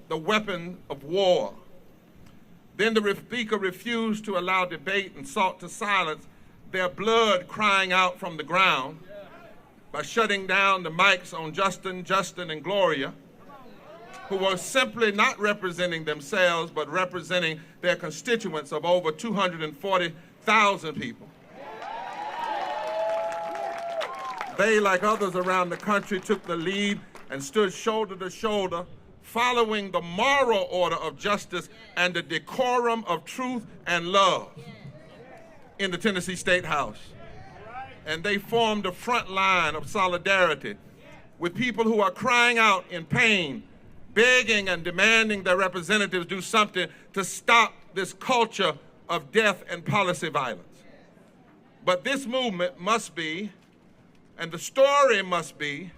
the weapon of war. Then the speaker refused to allow debate and sought to silence their blood crying out from the ground by shutting down the mics on Justin, and Gloria, who were simply not representing themselves, but representing their constituents of over 240,000 people. They, like others around the country, took the lead and stood shoulder to shoulder, following the moral order of justice and the decorum of truth and love in the Tennessee State House. And they formed a front line of solidarity with people who are crying out in pain, begging and demanding their representatives do something to stop this culture of death and policy violence. But this movement must be, and the story must be,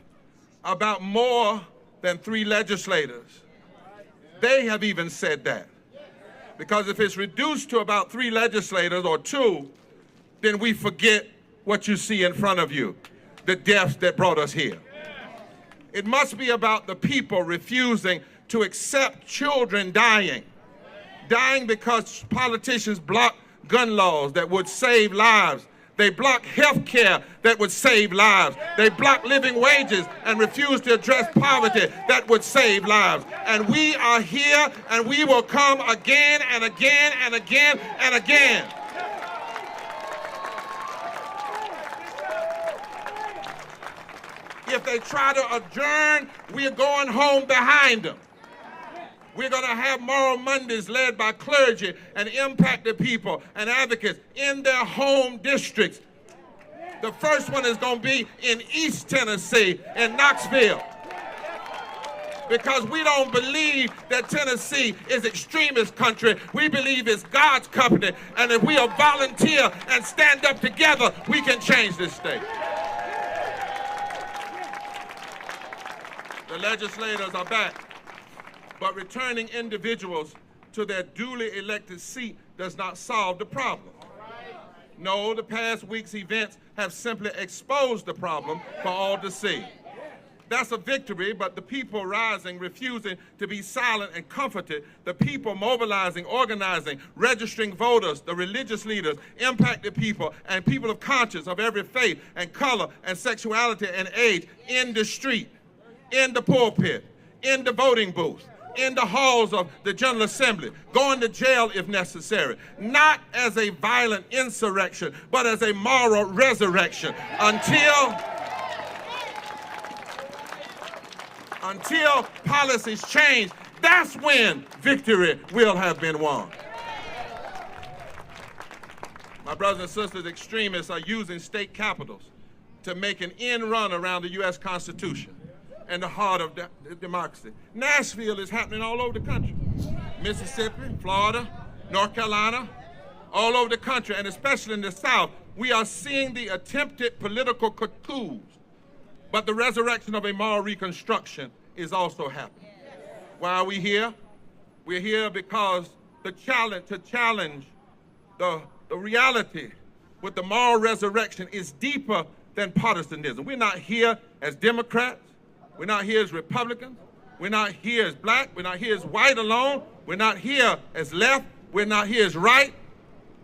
about more than 3 legislators. They have even said that. Because if it's reduced to about 3 legislators or 2, then we forget what you see in front of you, the deaths that brought us here. It must be about the people refusing to accept children dying because politicians block gun laws that would save lives. They block health care that would save lives. They block living wages and refuse to address poverty that would save lives. And we are here, and we will come again and again and again and again. If they try to adjourn, we're going home behind them. We're going to have Moral Mondays led by clergy and impacted people and advocates in their home districts. The first one is going to be in East Tennessee, in Knoxville. Because we don't believe that Tennessee is extremist country. We believe it's God's company. And if we volunteer and stand up together, we can change this state. The legislators are back. But returning individuals to their duly elected seat does not solve the problem. No, the past week's events have simply exposed the problem for all to see. That's a victory, but the people rising, refusing to be silent and comforted, the people mobilizing, organizing, registering voters, the religious leaders, impacted people, and people of conscience of every faith and color and sexuality and age in the street, in the pulpit, in the voting booth, in the halls of the General Assembly, going to jail if necessary, not as a violent insurrection, but as a moral resurrection until policies change. That's when victory will have been won. My brothers and sisters, extremists are using state capitals to make an end run around the U.S. Constitution and the heart of democracy. Nashville is happening all over the country. Mississippi, Florida, North Carolina, all over the country, and especially in the South, we are seeing the attempted political coups, but the resurrection of a moral reconstruction is also happening. Why are we here? We're here because to challenge the reality with the moral resurrection is deeper than partisanism. We're not here as Democrats. We're not here as Republicans. We're not here as black. We're not here as white alone. We're not here as left. We're not here as right.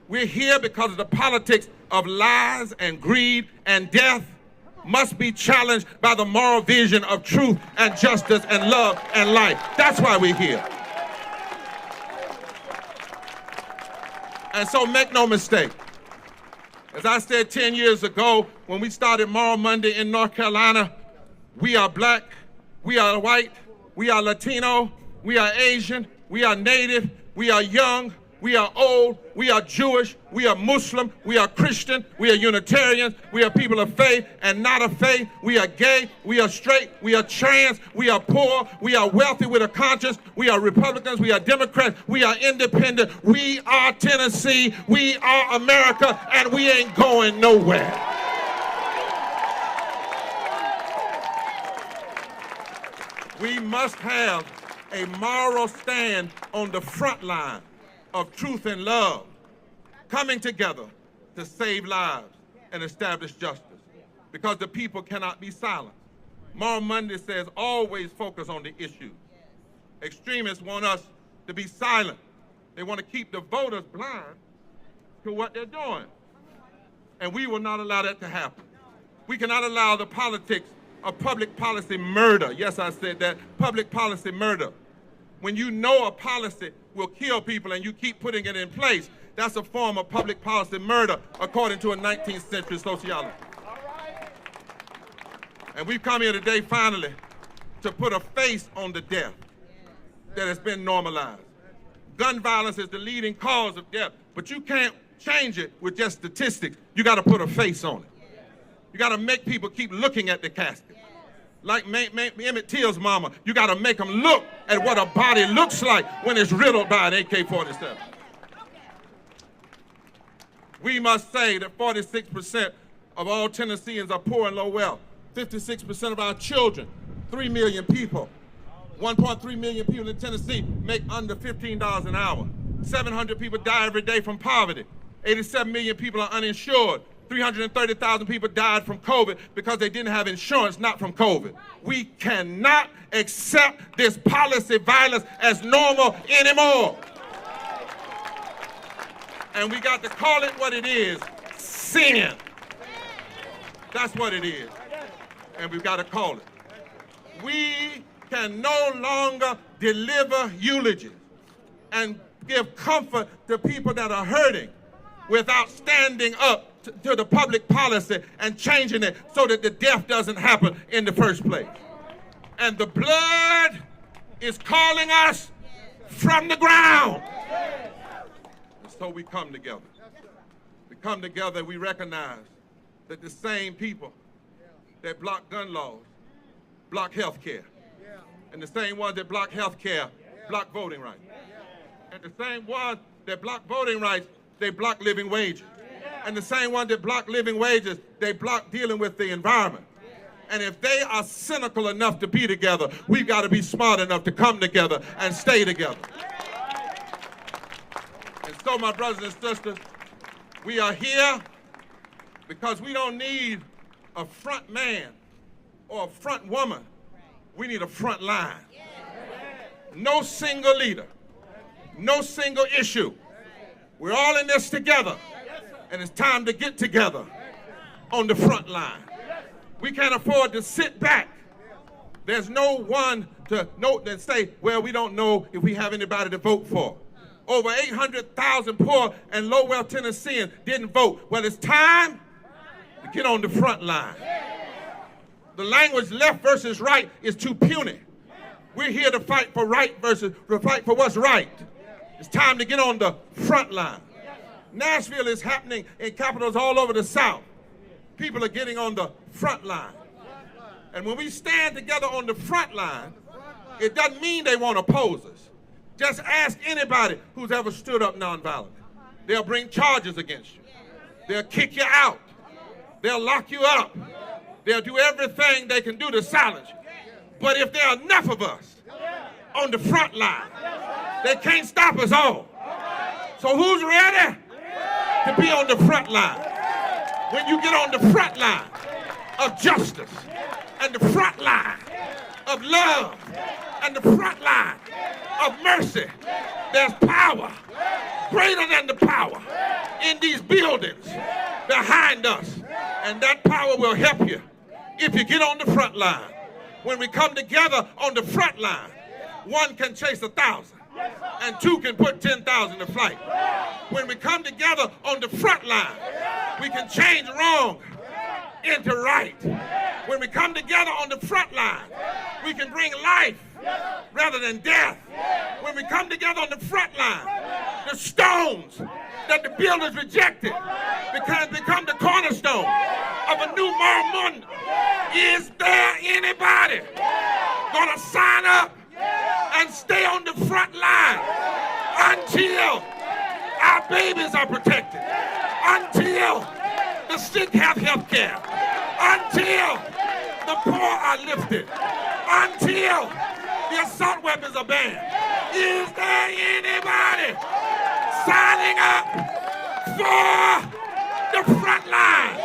We're here because of the politics of lies and greed and death must be challenged by the moral vision of truth and justice and love and life. That's why we're here. And so make no mistake. As I said 10 years ago when we started Moral Monday in North Carolina, we are black, we are white, we are Latino, we are Asian, we are Native, we are young, we are old, we are Jewish, we are Muslim, we are Christian, we are Unitarians, we are people of faith and not of faith, we are gay, we are straight, we are trans, we are poor, we are wealthy with a conscience, we are Republicans, we are Democrats, we are independent, we are Tennessee, we are America, and we ain't going nowhere. We must have a moral stand on the front line of truth and love, coming together to save lives and establish justice, because the people cannot be silent. Moral Monday says always focus on the issue. Extremists want us to be silent. They want to keep the voters blind to what they're doing. And we will not allow that to happen. We cannot allow the politics of public policy murder. Yes, I said that, public policy murder. When you know a policy will kill people and you keep putting it in place, that's a form of public policy murder, according to a 19th century sociologist. And we've come here today, finally, to put a face on the death that has been normalized. Gun violence is the leading cause of death, but you can't change it with just statistics. You got to put a face on it. You got to make people keep looking at the casket. Like Emmett Till's mama, you got to make them look at what a body looks like when it's riddled by an AK-47. We must say that 46% of all Tennesseans are poor and low wealth. 56% of our children, 3 million people, 1.3 million people in Tennessee make under $15 an hour. 700 people die every day from poverty. 87 million people are uninsured. 330,000 people died from COVID because they didn't have insurance, not from COVID. We cannot accept this policy violence as normal anymore. And we got to call it what it is, sin. That's what it is. And we've got to call it. We can no longer deliver eulogies and give comfort to people that are hurting without standing up to the public policy and changing it so that the death doesn't happen in the first place. And the blood is calling us from the ground. And so we come together. We come together and we recognize that the same people that block gun laws block health care. And the same ones that block health care block voting rights. And the same ones that block voting rights, they block living wages. And the same ones that block living wages, they block dealing with the environment. And if they are cynical enough to be together, we've got to be smart enough to come together and stay together. And so, my brothers and sisters, we are here because we don't need a front man or a front woman. We need a front line. No single leader, no single issue. We're all in this together. And it's time to get together on the front line. We can't afford to sit back. There's no one to note and say, well, we don't know if we have anybody to vote for. Over 800,000 poor and low-wealth Tennesseans didn't vote. Well, it's time to get on the front line. The language left versus right is too puny. We're here to fight for right versus to fight for what's right. It's time to get on the front line. Nashville is happening in capitals all over the South. People are getting on the front line. And when we stand together on the front line, it doesn't mean they won't oppose us. Just ask anybody who's ever stood up nonviolently. They'll bring charges against you. They'll kick you out. They'll lock you up. They'll do everything they can do to silence you. But if there are enough of us on the front line, they can't stop us all. So who's ready to be on the front line? When you get on the front line of justice and the front line of love and the front line of mercy, there's power greater than the power in these buildings behind us. And that power will help you if you get on the front line. When we come together on the front line, one can chase 1,000 and two can put 10,000 to flight. When we come together on the front line, we can change wrong into right. When we come together on the front line, we can bring life rather than death. When we come together on the front line, the stones that the builders rejected become the cornerstone of a new moral movement. Is there anybody gonna sign up and stay on the front line until our babies are protected, until the sick have health care, until the poor are lifted, until the assault weapons are banned? Is there anybody signing up for the front line?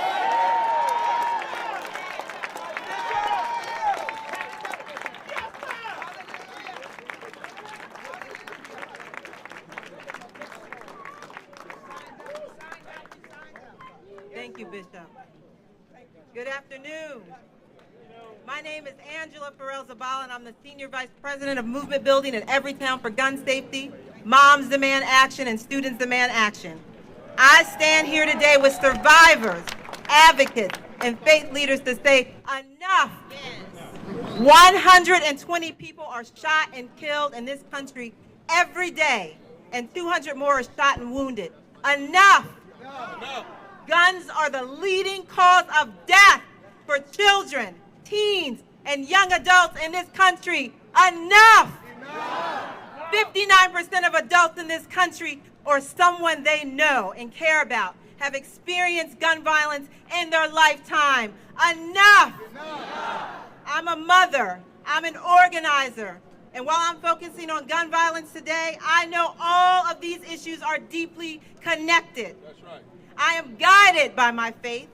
Thank you, Bishop. Good afternoon. My name is Angela Farrell Zabala, and I'm the Senior Vice President of Movement Building at Everytown for Gun Safety. Moms Demand Action and Students Demand Action. I stand here today with survivors, advocates, and faith leaders to say enough. 120 people are shot and killed in this country every day, and 200 more are shot and wounded. Enough. Guns are the leading cause of death for children, teens, and young adults in this country. Enough! 59% of adults in this country or someone they know and care about have experienced gun violence in their lifetime. Enough! I'm a mother. I'm an organizer. And while I'm focusing on gun violence today, I know all of these issues are deeply connected. That's right. I am guided by my faith.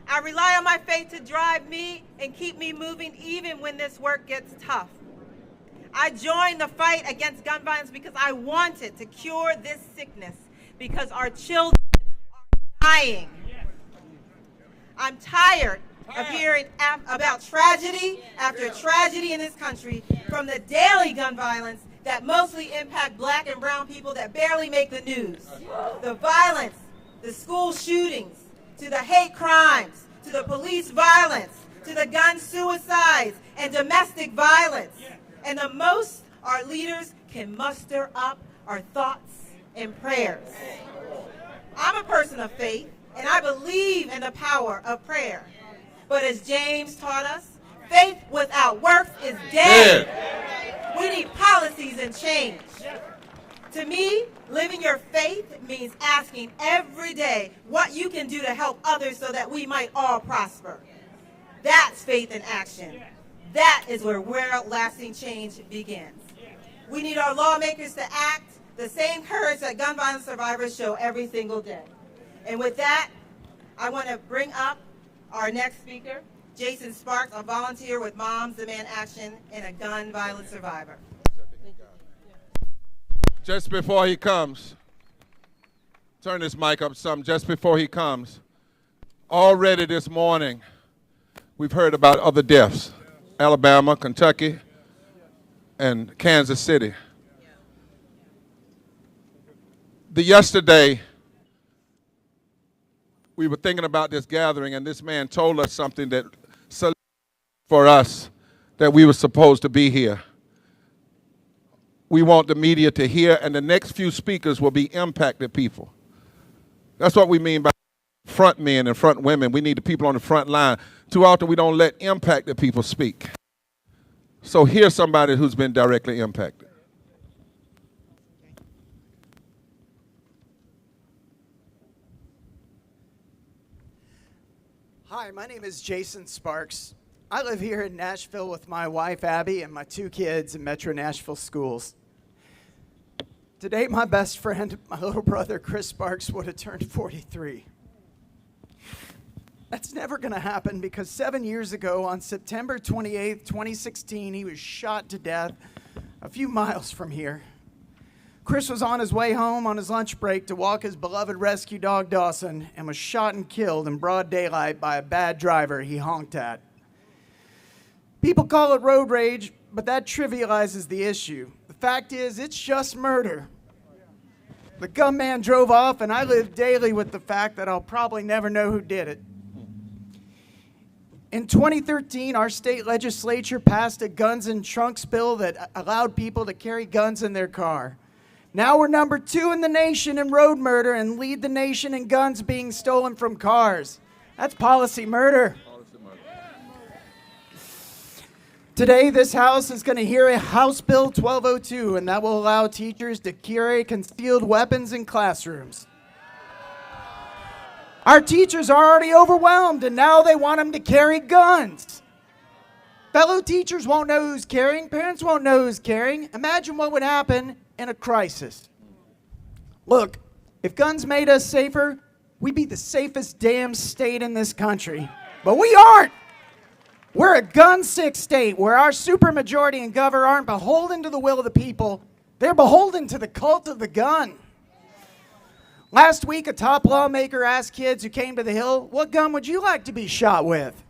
I rely on my faith to drive me and keep me moving even when this work gets tough. I joined the fight against gun violence because I wanted to cure this sickness, because our children are dying. I'm tired of hearing about tragedy after tragedy in this country, from the daily gun violence that mostly impact black and brown people that barely make the news. The violence, the school shootings, to the hate crimes, to the police violence, to the gun suicides and domestic violence. And the most our leaders can muster up are thoughts and prayers. I'm a person of faith, and I believe in the power of prayer. But as James taught us, faith without works is dead. We need policies and change. To me, living your faith means asking every day what you can do to help others so that we might all prosper. That's faith in action. That is where lasting change begins. We need our lawmakers to act the same courage that gun violence survivors show every single day. And with that, I want to bring up our next speaker, Jason Sparks, a volunteer with Moms Demand Action and a gun violence survivor. Just before he comes, turn this mic up some, just before he comes, already this morning, we've heard about other deaths. Alabama, Kentucky, and Kansas City. Yesterday, we were thinking about this gathering, and this man told us something that for us that we were supposed to be here. We want the media to hear, and the next few speakers will be impacted people. That's what we mean by front men and front women. We need the people on the front line. Too often we don't let impacted people speak. So here's somebody who's been directly impacted. Hi, my name is Jason Sparks. I live here in Nashville with my wife, Abby, and my 2 kids in Metro Nashville schools. Today, my best friend, my little brother, Chris Sparks, would have turned 43. That's never going to happen because 7 years ago, on September 28th, 2016, he was shot to death a few miles from here. Chris was on his way home on his lunch break to walk his beloved rescue dog, Dawson, and was shot and killed in broad daylight by a bad driver he honked at. People call it road rage, but that trivializes the issue. The fact is, it's just murder. The gunman drove off, and I live daily with the fact that I'll probably never know who did it. In 2013, our state legislature passed a guns and trunks bill that allowed people to carry guns in their car. Now we're number 2 in the nation in road murder and lead the nation in guns being stolen from cars. That's policy murder. Today, this House is going to hear a House Bill 1202, and that will allow teachers to carry concealed weapons in classrooms. Our teachers are already overwhelmed, and now they want them to carry guns. Fellow teachers won't know who's carrying. Parents won't know who's carrying. Imagine what would happen in a crisis. Look, if guns made us safer, we'd be the safest damn state in this country. But we aren't. We're a gun-sick state where our supermajority and governor aren't beholden to the will of the people. They're beholden to the cult of the gun. Last week, a top lawmaker asked kids who came to the Hill, "What gun would you like to be shot with?"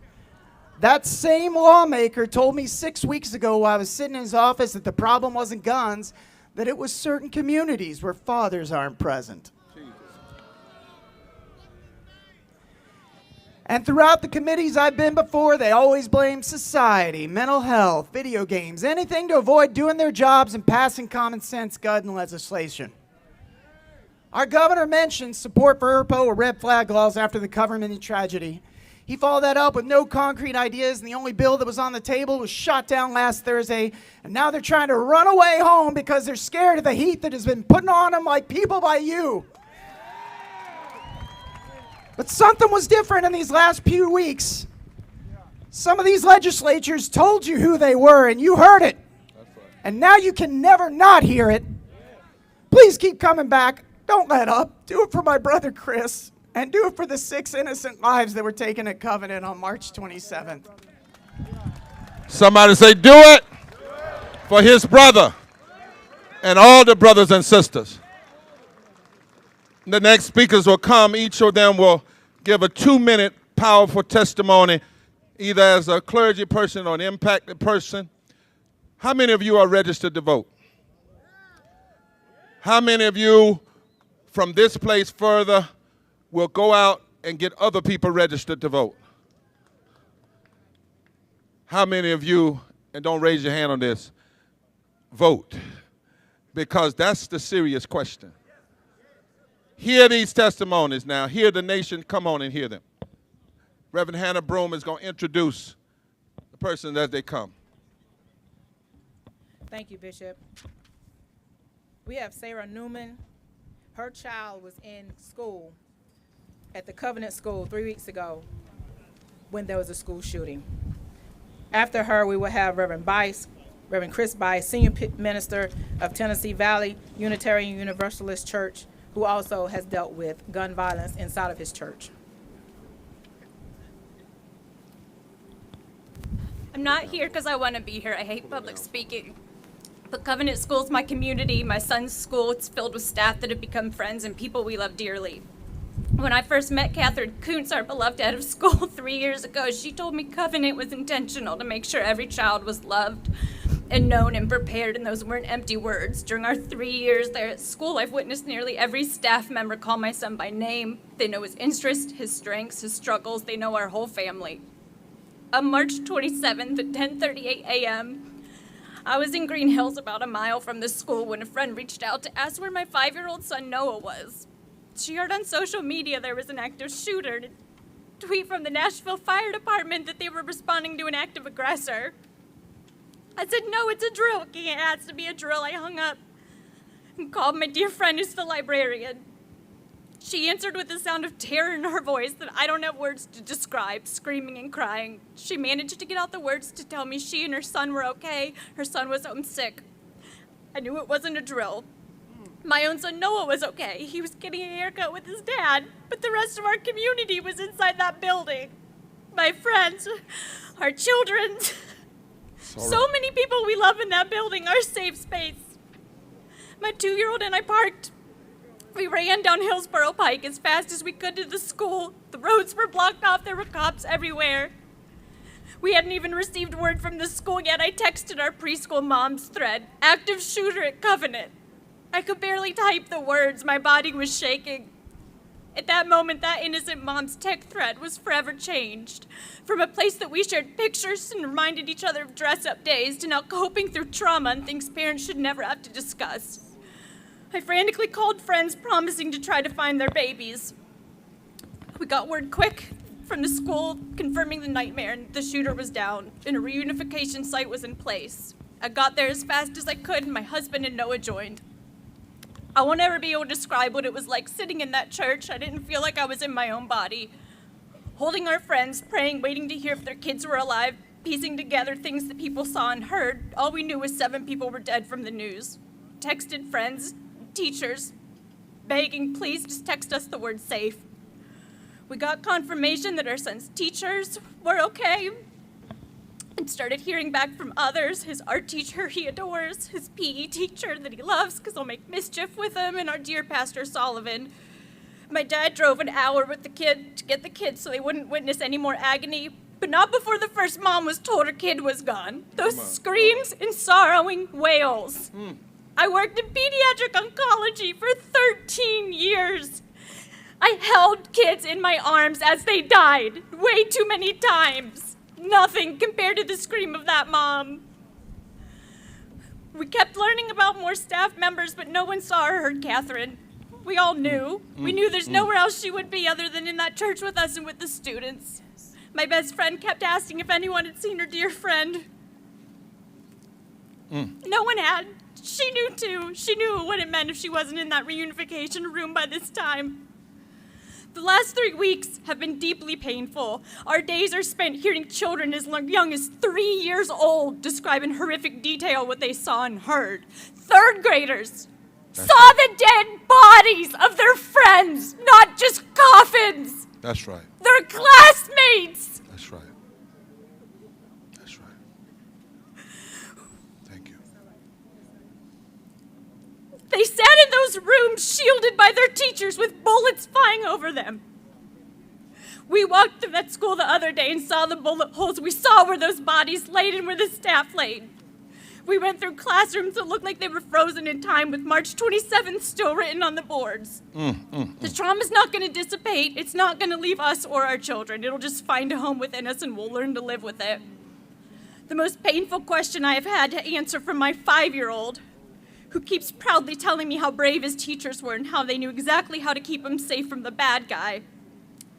That same lawmaker told me 6 weeks ago while I was sitting in his office that the problem wasn't guns, that it was certain communities where fathers aren't present. And throughout the committees I've been before, they always blame society, mental health, video games, anything to avoid doing their jobs and passing common sense gun legislation. Our governor mentioned support for ERPO or red flag laws after the Coverman tragedy. He followed that up with no concrete ideas, and the only bill that was on the table was shot down last Thursday, and now they're trying to run away home because they're scared of the heat that has been putting on them like people by you. But something was different in these last few weeks. Some of these legislatures told you who they were, and you heard it. And now you can never not hear it. Please keep coming back. Don't let up. Do it for my brother Chris. And do it for the 6 innocent lives that were taken at Covenant on March 27th. Somebody say, do it for his brother and all the brothers and sisters. The next speakers will come. Each of them will give a 2-minute powerful testimony, either as a clergy person or an impacted person. How many of you are registered to vote? How many of you from this place further will go out and get other people registered to vote? How many of you, and don't raise your hand on this, vote? Because that's the serious question. Hear these testimonies now. Hear the nation. Come on and hear them. Reverend Hannah Broom is going to introduce the person as they come. Thank you, Bishop. We have Sarah Newman. Her child was in school at the Covenant School 3 weeks ago when there was a school shooting. After her, we will have Reverend Chris Bice, Senior Minister of Tennessee Valley Unitarian Universalist Church, who also has dealt with gun violence inside of his church. I'm not here because I want to be here. I hate public speaking. But Covenant School's my community, my son's school. It's filled with staff that have become friends and people we love dearly. When I first met Catherine Kuntz, our beloved head of school 3 years ago, she told me Covenant was intentional to make sure every child was loved and known and prepared, and those weren't empty words. During our 3 years there at school, I've witnessed nearly every staff member call my son by name. They know his interests, his strengths, his struggles. They know our whole family. On March 27th at 10:38 a.m., I was in Green Hills about a mile from the school when a friend reached out to ask where my 5-year-old son Noah was. She heard on social media there was an active shooter and a tweet from the Nashville Fire Department that they were responding to an active aggressor. I said, no, it's a drill. It has to be a drill. I hung up and called my dear friend who's the librarian. She answered with a sound of terror in her voice that I don't have words to describe, screaming and crying. She managed to get out the words to tell me she and her son were okay. Her son was homesick. I knew it wasn't a drill. My own son Noah was okay. He was getting a haircut with his dad, but the rest of our community was inside that building. My friends, our children, so many people we love in that building, our safe space. My 2-year-old and I parked. We ran down Hillsborough Pike as fast as we could to the school. The roads were blocked off. There were cops everywhere. We hadn't even received word from the school yet. I texted our preschool mom's thread, active shooter at Covenant. I could barely type the words. My body was shaking. At that moment, that innocent mom's tech thread was forever changed. From a place that we shared pictures and reminded each other of dress-up days to now coping through trauma and things parents should never have to discuss. I frantically called friends promising to try to find their babies. We got word quick from the school confirming the nightmare and the shooter was down and a reunification site was in place. I got there as fast as I could and my husband and Noah joined. I won't ever be able to describe what it was like sitting in that church. I didn't feel like I was in my own body. Holding our friends, praying, waiting to hear if their kids were alive, piecing together things that people saw and heard. All we knew was 7 people were dead from the news. Texted friends, teachers, begging, please just text us the word safe. We got confirmation that our son's teachers were okay and started hearing back from others, his art teacher he adores, his PE teacher that he loves because he'll make mischief with him, and our dear Pastor Sullivan. My dad drove an hour with the kid to get the kids so they wouldn't witness any more agony, but not before the first mom was told her kid was gone. Those screams and sorrowing wails. I worked in pediatric oncology for 13 years. I held kids in my arms as they died way too many times. Nothing compared to the scream of that mom. We kept learning about more staff members, but no one saw or heard Catherine. We all knew. We knew there's nowhere else she would be other than in that church with us and with the students. My best friend kept asking if anyone had seen her dear friend. No one had. She knew too. She knew what it meant if she wasn't in that reunification room by this time. The last 3 weeks have been deeply painful. Our days are spent hearing children as young as 3 years old describe in horrific detail what they saw and heard. Third graders saw the dead bodies of their friends, not just coffins. That's right. Their classmates. That's right. That's right. Thank you. They sat in those rooms shielded by their teachers with bullets flying over them. We walked through that school the other day and saw the bullet holes. We saw where those bodies laid and where the staff laid. We went through classrooms that looked like they were frozen in time with March 27th still written on the boards. The trauma's not going to dissipate. It's not going to leave us or our children. It'll just find a home within us and we'll learn to live with it. The most painful question I have had to answer from my 5-year-old, who keeps proudly telling me how brave his teachers were and how they knew exactly how to keep him safe from the bad guy.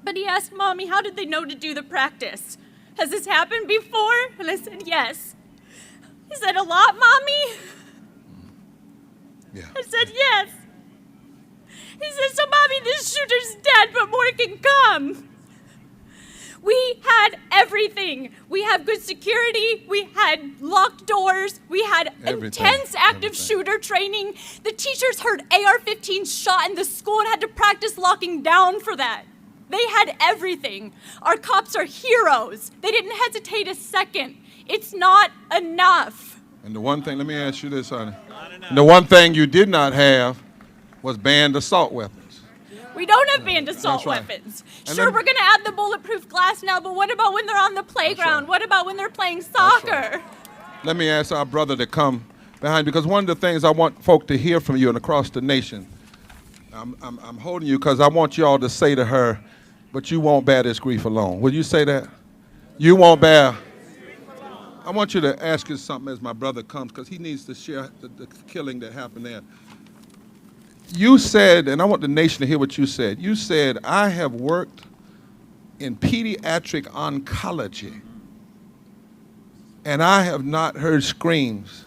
But he asked, Mommy, how did they know to do the practice? Has this happened before? And I said, yes. He said, a lot, Mommy? Yeah. I said, yes. He said, so Mommy, this shooter's dead, but more can come. We had everything. We have good security. We had locked doors. We had intense active shooter training. The teachers heard AR-15s shot in the school and had to practice locking down for that. They had everything. Our cops are heroes. They didn't hesitate a second. It's not enough. And the one thing, let me ask you this, honey. The one thing you did not have was banned assault weapons. We don't have banned assault right. weapons. And Sure, then, we're going to add the bulletproof glass now, but what about when they're on the playground? right. What about when they're playing soccer? Right. Let me ask our brother to come behind, because one of the things I want folk to hear from you and across the nation, I'm holding you because I want you all to say to her, but you won't bear this grief alone. Will you say that? You won't bear. I want you to ask you something as my brother comes, because he needs to share the killing that happened there. You said, and I want the nation to hear what you said. You said, I have worked in pediatric oncology, and I have not heard screams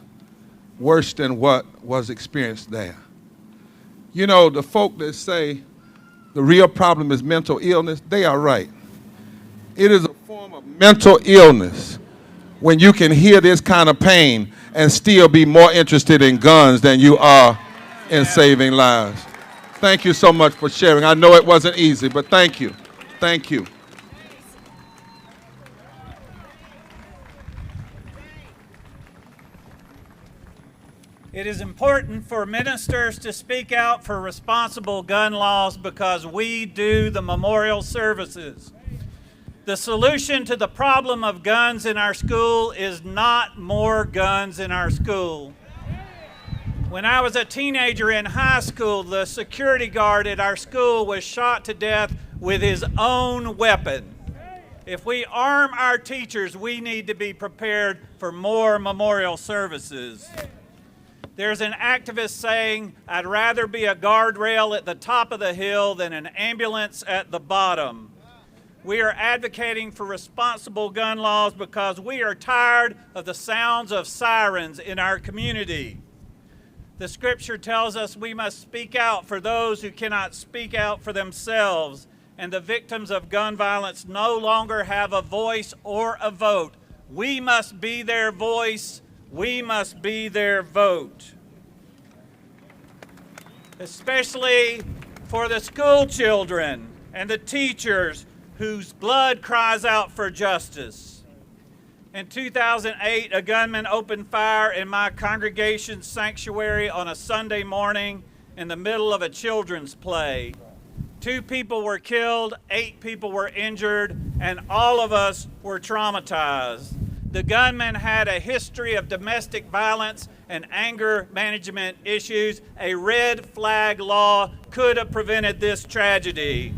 worse than what was experienced there. You know, the folk that say the real problem is mental illness, they are right. It is a form of mental illness when you can hear this kind of pain and still be more interested in guns than you are in saving lives. Thank you so much for sharing. I know it wasn't easy, but thank you. Thank you. It is important for ministers to speak out for responsible gun laws because we do the memorial services. The solution to the problem of guns in our school is not more guns in our school. When I was a teenager in high school, the security guard at our school was shot to death with his own weapon. If we arm our teachers, we need to be prepared for more memorial services. There's an activist saying, I'd rather be a guardrail at the top of the hill than an ambulance at the bottom. We are advocating for responsible gun laws because we are tired of the sounds of sirens in our community. The scripture tells us we must speak out for those who cannot speak out for themselves, and the victims of gun violence no longer have a voice or a vote. We must be their voice. We must be their vote. Especially for the school children and the teachers whose blood cries out for justice. In 2008, a gunman opened fire in my congregation's sanctuary on a Sunday morning in the middle of a children's play. 2 people were killed, 8 people were injured, and all of us were traumatized. The gunman had a history of domestic violence and anger management issues. A red flag law could have prevented this tragedy.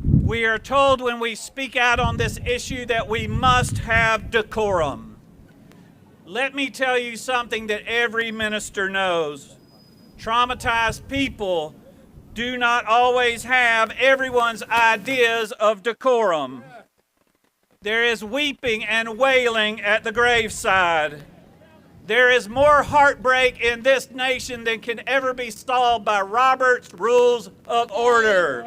We are told when we speak out on this issue that we must have decorum. Let me tell you something that every minister knows. Traumatized people do not always have everyone's ideas of decorum. There is weeping and wailing at the graveside. There is more heartbreak in this nation than can ever be solved by Robert's Rules of Order.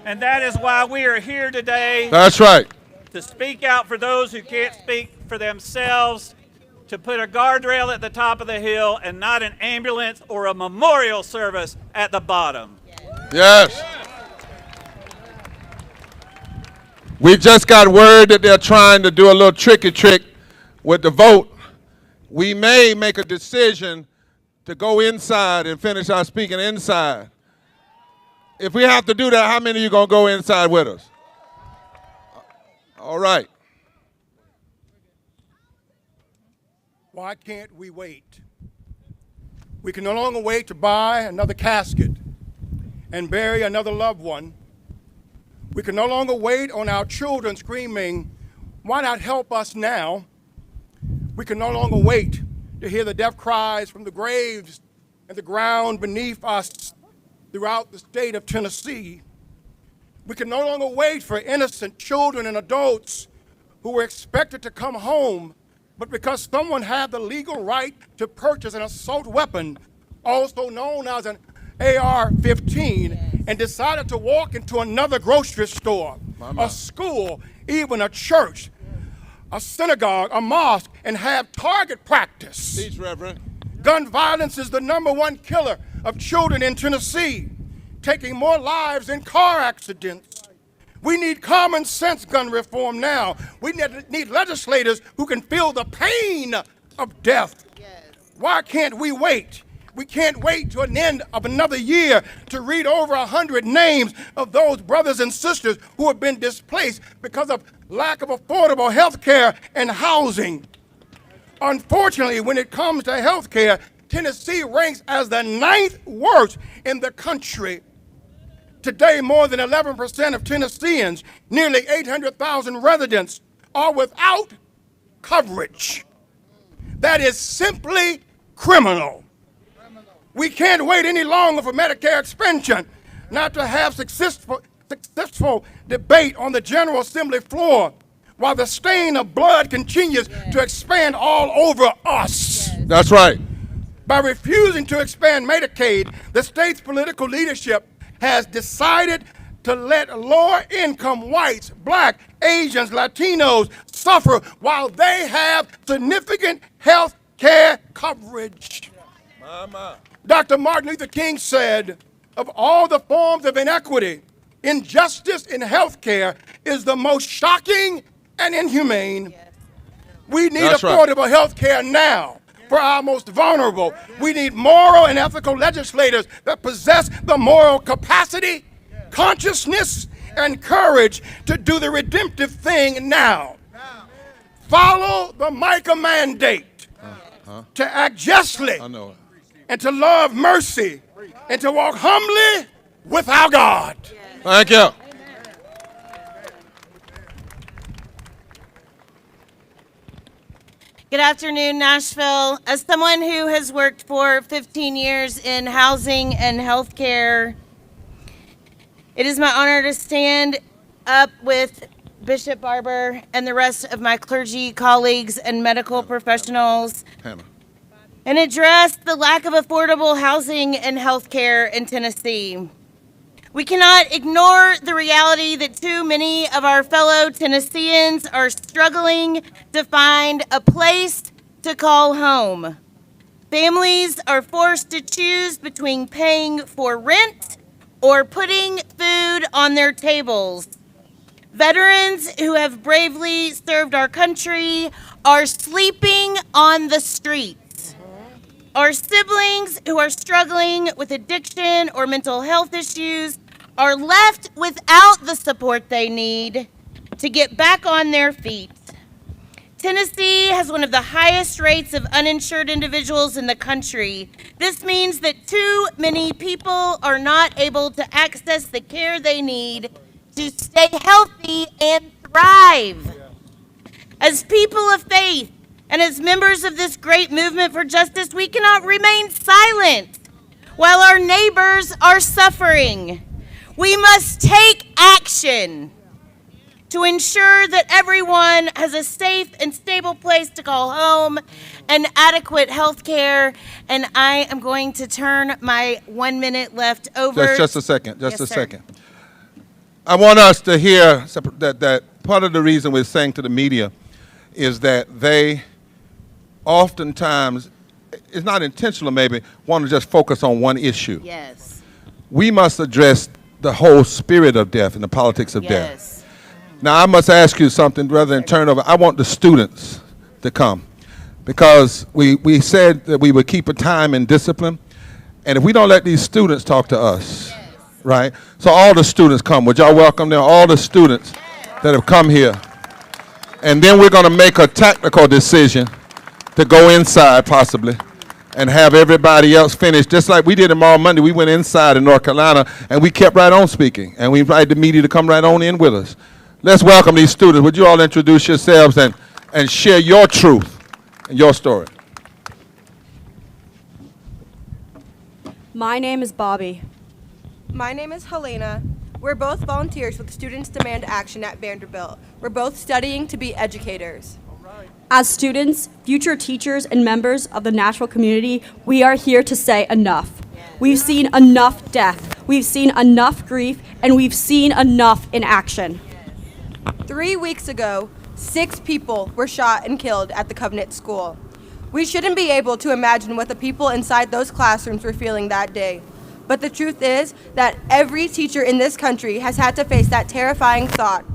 And that is why we are here today. That's right. To speak out for those who can't speak for themselves, to put a guardrail at the top of the hill and not an ambulance or a memorial service at the bottom. Yes. We just got word that they're trying to do a little tricky trick with the vote. We may make a decision to go inside and finish our speaking inside. If we have to do that, how many of you going to go inside with us? All right. Why can't we wait? We can no longer wait to buy another casket and bury another loved one. We can no longer wait on our children screaming, "Why not help us now?" We can no longer wait to hear the death cries from the graves and the ground beneath us throughout the state of Tennessee. We can no longer wait for innocent children and adults who were expected to come home, but because someone had the legal right to purchase an assault weapon, also known as an AR-15, and decided to walk into another grocery store, a school, even a church, a synagogue, a mosque, and have target practice. Teach, Reverend. Gun violence is the #1 killer of children in Tennessee, taking more lives in car accidents. We need common sense gun reform now. We need legislators who can feel the pain of death. Yes. Why can't we wait? We can't wait to an end of another year to read over 100 names of those brothers and sisters who have been displaced because of lack of affordable health care and housing. Unfortunately, when it comes to health care, Tennessee ranks as the 9th worst in the country. Today, more than 11% of Tennesseans, nearly 800,000 residents, are without coverage. That is simply criminal. We can't wait any longer for Medicare expansion, not to have successful debate on the General Assembly floor while the stain of blood continues to expand all over us. That's right. By refusing to expand Medicaid, the state's political leadership has decided to let lower income whites, black, Asians, Latinos suffer while they have significant health care coverage. Dr. Martin Luther King said, of all the forms of inequity, injustice in health care is the most shocking and inhumane. We need affordable health care now for our most vulnerable. We need moral and ethical legislators that possess the moral capacity, consciousness, and courage to do the redemptive thing now. Follow the MIP mandate to act justly and to love mercy and to walk humbly with our God. Thank you. Good afternoon, Nashville. As someone who has worked for 15 years in housing and healthcare, it is my honor to stand up with Bishop Barber and the rest of my clergy colleagues and medical professionals and address the lack of affordable housing and healthcare in Tennessee. We cannot ignore the reality that too many of our fellow Tennesseans are struggling to find a place to call home. Families are forced to choose between paying for rent or putting food on their tables. Veterans who have bravely served our country are sleeping on the streets. Our siblings who are struggling with addiction or mental health issues are left without the support they need to get back on their feet. Tennessee has one of the highest rates of uninsured individuals in the country. This means that too many people are not able to access the care they need to stay healthy and thrive. As people of faith and as members of this great movement for justice, we cannot remain silent while our neighbors are suffering. We must take action to ensure that everyone has a safe and stable place to call home and adequate health care. And I am going to turn my 1 minute left over. Just a second, Yes, sir. second. I want us to hear that part of the reason we're saying to the media is that they oftentimes, it's not intentional maybe, want to just focus on one issue. Yes. We must address the whole spirit of death and the politics of death. Yes. Now, I must ask you something rather than turn over. I want the students to come because we said that we would keep a time and discipline. And if we don't let these students talk to us, right? So all the students come. Would y'all welcome them? All the students that have come here. And then we're going to make a tactical decision to go inside possibly and have everybody else finish. Just like we did tomorrow Monday, we went inside in North Carolina and we kept right on speaking. And we invited the media to come right on in with us. Let's welcome these students. Would you all introduce yourselves and share your truth and your story? My name is Bobby. My name is Helena. We're both volunteers with Students Demand Action at Vanderbilt. We're both studying to be educators. As students, future teachers, and members of the Nashville community, we are here to say enough. We've seen enough death, we've seen enough grief, and we've seen enough in action. 3 weeks ago, 6 people were shot and killed at the Covenant School. We shouldn't be able to imagine what the people inside those classrooms were feeling that day. But the truth is that every teacher in this country has had to face that terrifying thought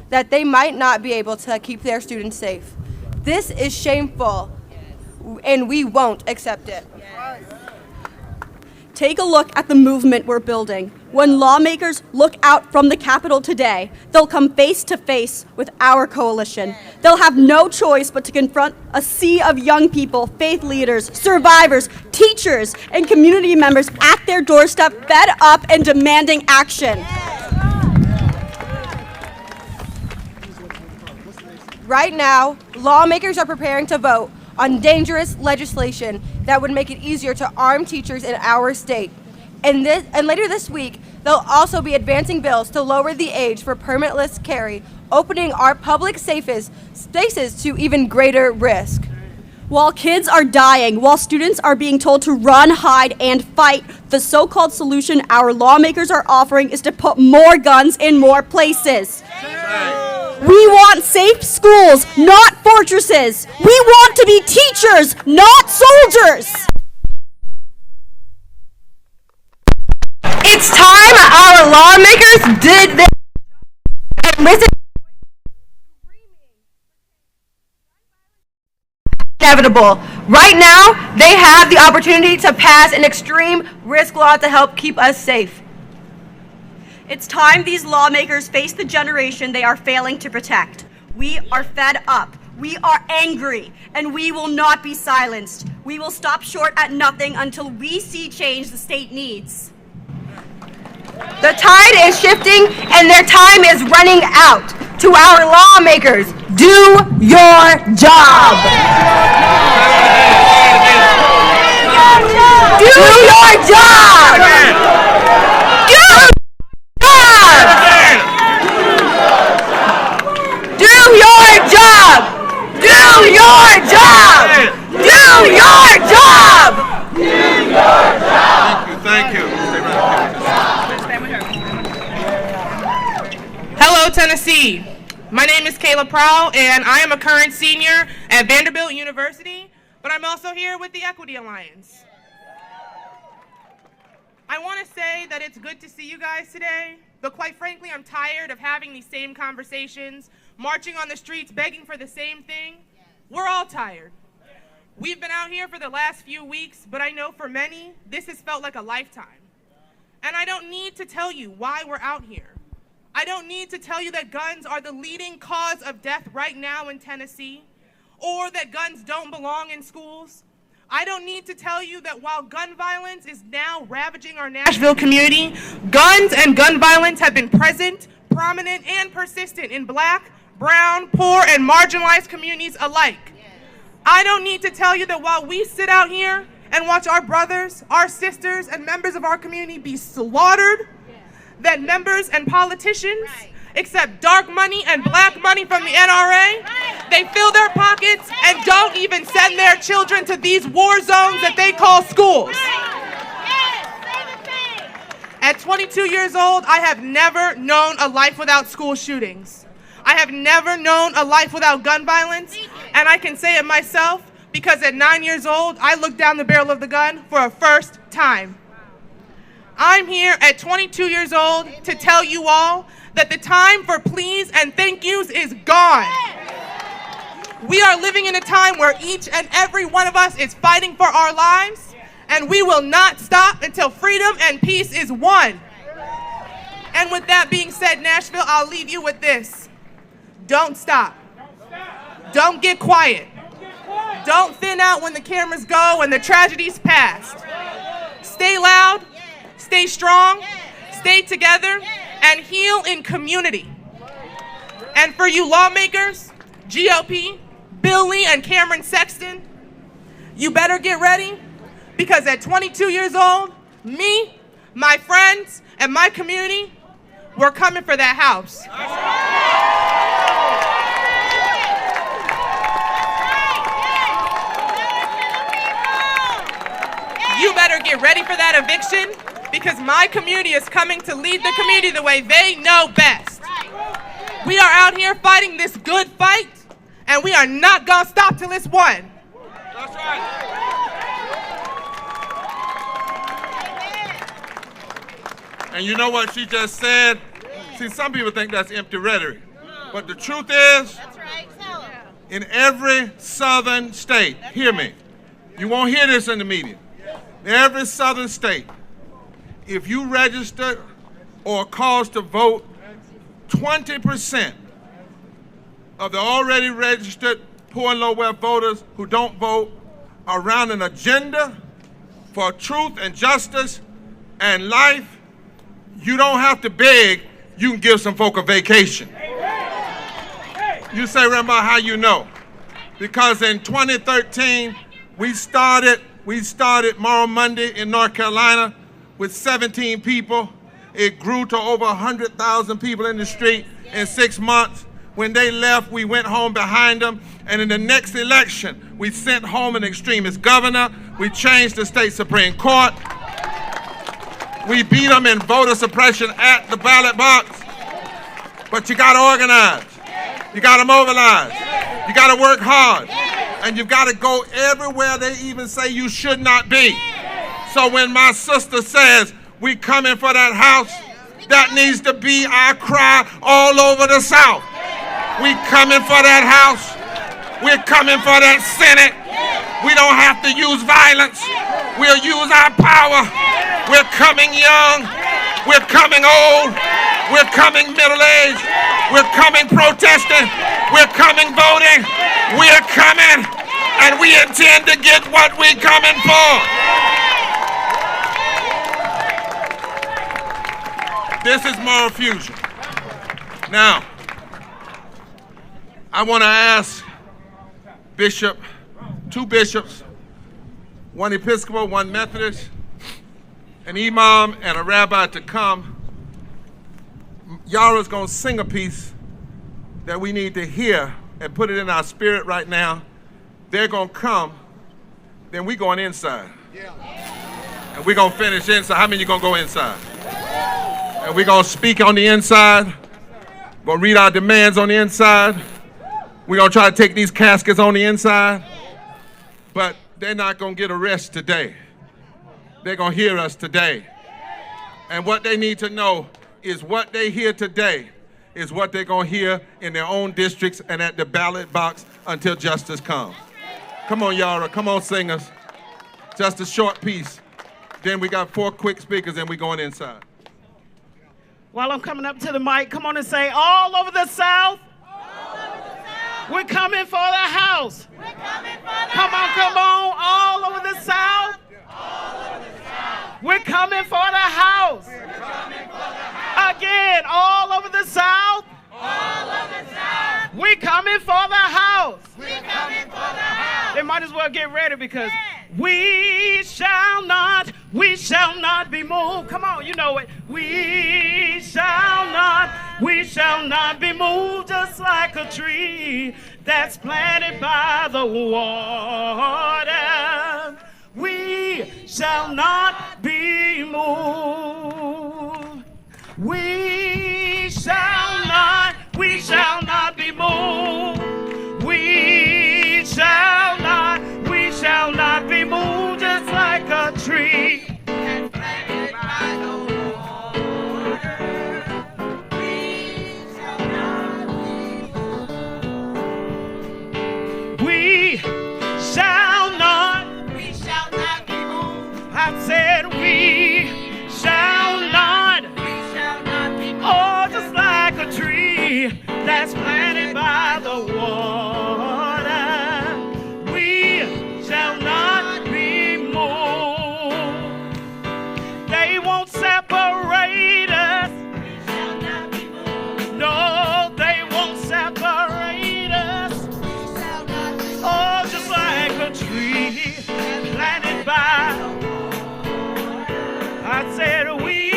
that they might not be able to keep their students safe. This is shameful, and we won't accept it. Take a look at the movement we're building. When lawmakers look out from the Capitol today, they'll come face to face with our coalition. They'll have no choice but to confront a sea of young people, faith leaders, survivors, teachers, and community members at their doorstep, fed up and demanding action. Right now, lawmakers are preparing to vote on dangerous legislation that would make it easier to arm teachers in our state. And later this week, they'll also be advancing bills to lower the age for permitless carry, opening our public spaces to even greater risk. While kids are dying, while students are being told to run, hide, and fight, the so-called solution our lawmakers are offering is to put more guns in more places. We want safe schools, not fortresses. We want to be teachers, not soldiers. It's time our lawmakers did this and risen inevitable. Right now, they have the opportunity to pass an extreme risk law to help keep us safe. It's time these lawmakers face the generation they are failing to protect. We are fed up. We are angry, and we will not be silenced. We will stop short at nothing until we see change the state needs. The tide is shifting and their time is running out. To our lawmakers, do your job. Do your job. Do your job. Do your job. Do your job. Do your job. Do your job. Thank you. Hello, Tennessee. My name is Kayla Prowl, and I am a current senior at Vanderbilt University, but I'm also here with the Equity Alliance. I want to say that it's good to see you guys today, but quite frankly, I'm tired of having these same conversations, marching on the streets, begging for the same thing. We're all tired. We've been out here for the last few weeks, but I know for many, this has felt like a lifetime. And I don't need to tell you why we're out here. I don't need to tell you that guns are the leading cause of death right now in Tennessee, or that guns don't belong in schools. I don't need to tell you that while gun violence is now ravaging our Nashville community, guns and gun violence have been present, prominent, and persistent in Black, brown, poor, and marginalized communities alike. I don't need to tell you that while we sit out here and watch our brothers, our sisters, and members of our community be slaughtered, that members and politicians accept dark money and black money from the NRA, they fill their pockets and don't even send their children to these war zones that they call schools. At 22 years old, I have never known a life without school shootings. I have never known a life without gun violence, and I can say it myself because at 9 years old, I looked down the barrel of the gun for a first time. I'm here at 22 years old to tell you all that the time for please and thank yous is gone. We are living in a time where each and every one of us is fighting for our lives, and we will not stop until freedom and peace is won. And with that being said, Nashville, I'll leave you with this. Don't stop. Don't get quiet. Don't thin out when the cameras go and the tragedy's past. Stay loud, stay strong, stay together, and heal in community. And for you lawmakers, GOP, Bill Lee and Cameron Sexton, you better get ready, because at 22 years old, me, my friends, and my community, we're coming for that house. You better get ready for that eviction, because my community is coming to lead the community the way they know best. We are out here fighting this good fight, and we are not gonna stop till it's won. That's right. And you know what she just said? See, some people think that's empty rhetoric. But the truth is, in every southern state, hear me, you won't hear this in the media. In every southern state, if you register or cause to vote, 20% of the already registered poor and low-wealth voters who don't vote are around an agenda for truth and justice and life. You don't have to beg, you can give some folk a vacation. You say, Rambo, how you know? Because in 2013, we started Moral Monday in North Carolina with 17 people. It grew to over 100,000 people in the street in 6 months. When they left, we went home behind them. And in the next election, we sent home an extremist governor. We changed the state Supreme Court. We beat them in voter suppression at the ballot box. But you gotta organize. You gotta mobilize. You gotta work hard. And you've gotta go everywhere they even say you should not be. So when my sister says, we coming for that house, that needs to be our cry all over the South. We coming for that house. We're coming for that Senate. We don't have to use violence. We'll use our power. We're coming young. We're coming old. We're coming middle-aged. We're coming protesting. We're coming voting. We're coming. And we intend to get what we're coming for. This is Moral Fusion. Now, I want to ask two bishops, one Episcopal, one Methodist, an imam, and a rabbi to come. Yara's going to sing a piece that we need to hear and put it in our spirit right now. They're going to come, then we're going inside. And we're going to finish inside. How many are going to go inside? And we're going to speak on the inside. We're going to read our demands on the inside. We're going to try to take these caskets on the inside. But they're not going to get a rest today. They're going to hear us today. And what they need to know is what they hear today is what they're going to hear in their own districts and at the ballot box until justice comes. Come on, Yara. Come on, singers. Just a short piece. Then we got 4 quick speakers, and we going inside. While I'm coming up to the mic, come on and say, all over the South. We're coming for the house. We're coming for the house. Come on, all over the South. All over the South. We're coming for the house. We're coming for the house. Again, all over the South. All over the South. We're coming for the house. We're coming for the house. They might as well get ready because we shall not be moved. Come on, you know it. We shall not be moved, just like a tree that's planted by the water. We shall not be moved. We shall not be moved. We shall not be moved, just like a tree that's planted by the water. We shall not be moved. We shall not be moved. I said we shall not be moved. Oh, just like a tree that's planted by the water. We shall not be moved. They won't separate us. We shall not be moved. No, they won't separate us. We shall not be moved. Oh, just like a tree planted by the water. I said we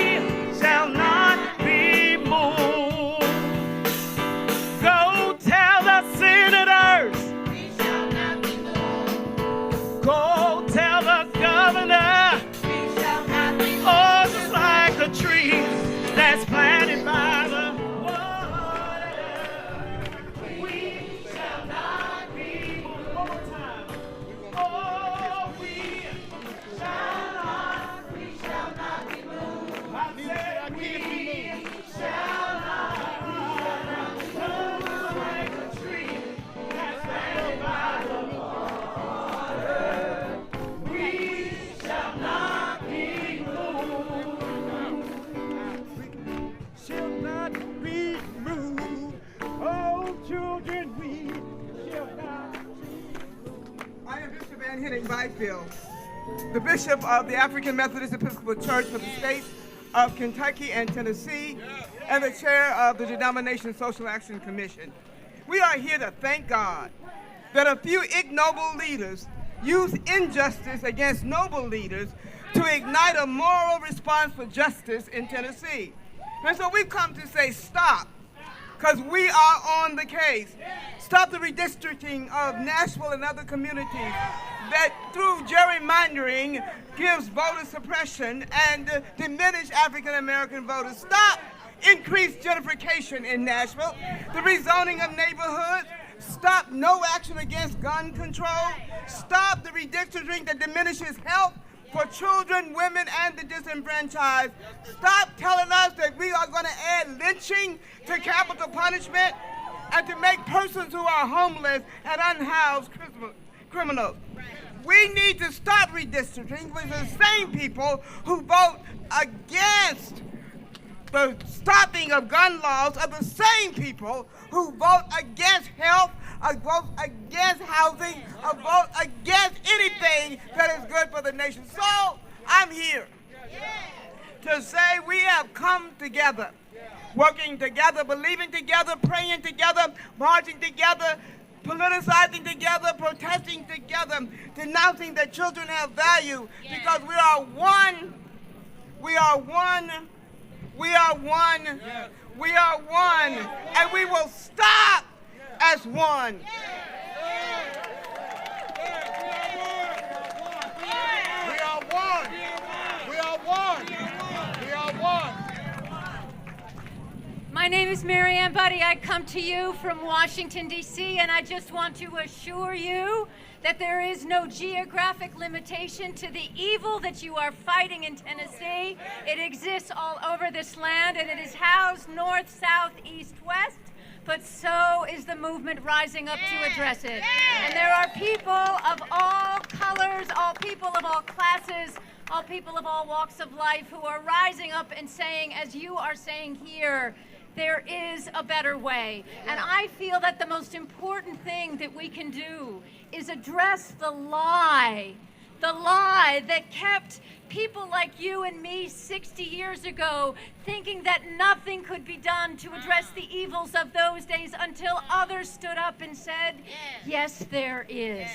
shall not be moved. Go tell the senators. We shall not be moved. Go tell the governor. We shall not be moved. Oh, just like a tree that's planted by the water. We shall not be moved. One more time. Oh, we shall not be moved. I said we shall not be moved. Like a tree that's planted by the water. We shall not be moved. Shall not be moved. Oh, children, we shall not be moved. I am Bishop Van Henning Byfield, the Bishop of the African Methodist Episcopal Church for the states of Kentucky and Tennessee, and the chair of the Denomination Social Action Commission. We are here to thank God that a few ignoble leaders use injustice against noble leaders to ignite a moral response for justice in Tennessee. And so we've come to say stop, because we are on the case. Stop the redistricting of Nashville and other communities that through gerrymandering gives voter suppression and diminish African American voters. Stop increased gentrification in Nashville, the rezoning of neighborhoods. Stop no action against gun control. Stop the redistricting that diminishes health for children, women, and the disenfranchised. Stop telling us that we are going to add lynching to capital punishment and to make persons who are homeless and unhoused criminals. We need to stop redistricting with the same people who vote against the stopping of gun laws are the same people who vote against health, vote against housing, vote against anything that is good for the nation. So I'm here to say we have come together, working together, believing together, praying together, marching together, politicizing together, protesting together, denouncing that children have value, because we are one, we are one, we are one, we are one, and we will stop as one. We are one. We are one. We are one. My name is Mary Ann Buddy. I come to you from Washington, D.C., and I just want to assure you that there is no geographic limitation to the evil that you are fighting in Tennessee. It exists all over this land, and it is housed north, south, east, west, but so is the movement rising up to address it. And there are people of all colors, all people of all classes, all people of all walks of life who are rising up and saying, as you are saying here, there is a better way. And I feel that the most important thing that we can do is address the lie that kept people like you and me 60 years ago thinking that nothing could be done to address the evils of those days until others stood up and said, yes, there is.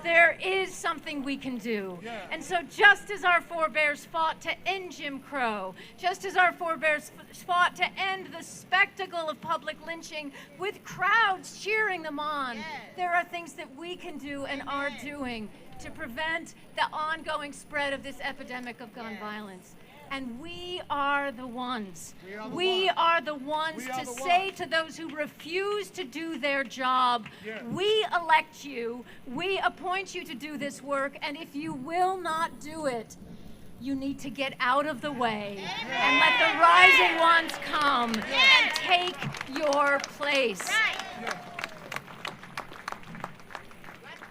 There is something we can do. And so just as our forebears fought to end Jim Crow, just as our forebears fought to end the spectacle of public lynching with crowds cheering them on, there are things that we can do and are doing to prevent the ongoing spread of this epidemic of gun violence. And we are the ones. We are the ones to say to those who refuse to do their job, we elect you, we appoint you to do this work, and if you will not do it, you need to get out of the way and let the rising ones come and take your place.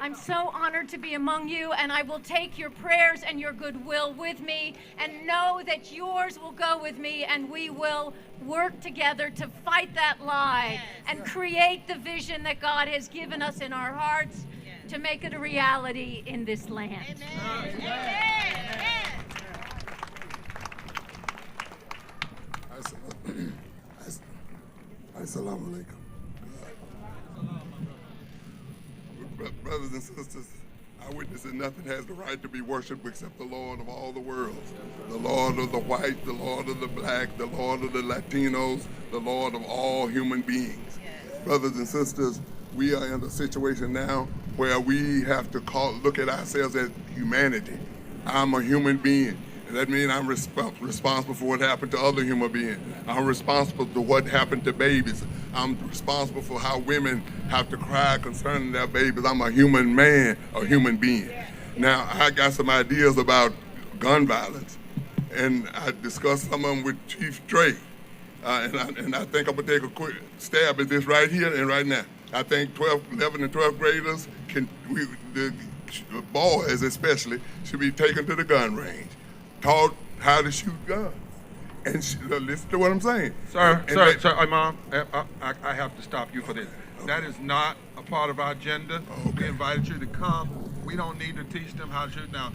I'm so honored to be among you, and I will take your prayers and your goodwill with me, and know that yours will go with me, and we will work together to fight that lie and create the vision that God has given us in our hearts to make it a reality in this land. Assalamu alaikum. Brothers and sisters, I witness that nothing has the right to be worshipped except the Lord of all the worlds. The Lord of the white, the Lord of the black, the Lord of the Latinos, the Lord of all human beings. Brothers and sisters, we are in a situation now where we have to look at ourselves as humanity. I'm a human being. That means I'm responsible for what happened to other human beings. I'm responsible for what happened to babies. I'm responsible for how women have to cry concerning their babies. I'm a human man, a human being. Now, I got some ideas about gun violence, and I discussed some of them with Chief Dre. And I think I'm going to take a quick stab at this right here and right now. I think 11 and 12th graders, the boys especially, should be taken to the gun range, taught how to shoot guns. And listen to what I'm saying. Sir, Imam, I have to stop you for this. That is not a part of our agenda. We invited you to come. We don't need to teach them how to shoot. Now,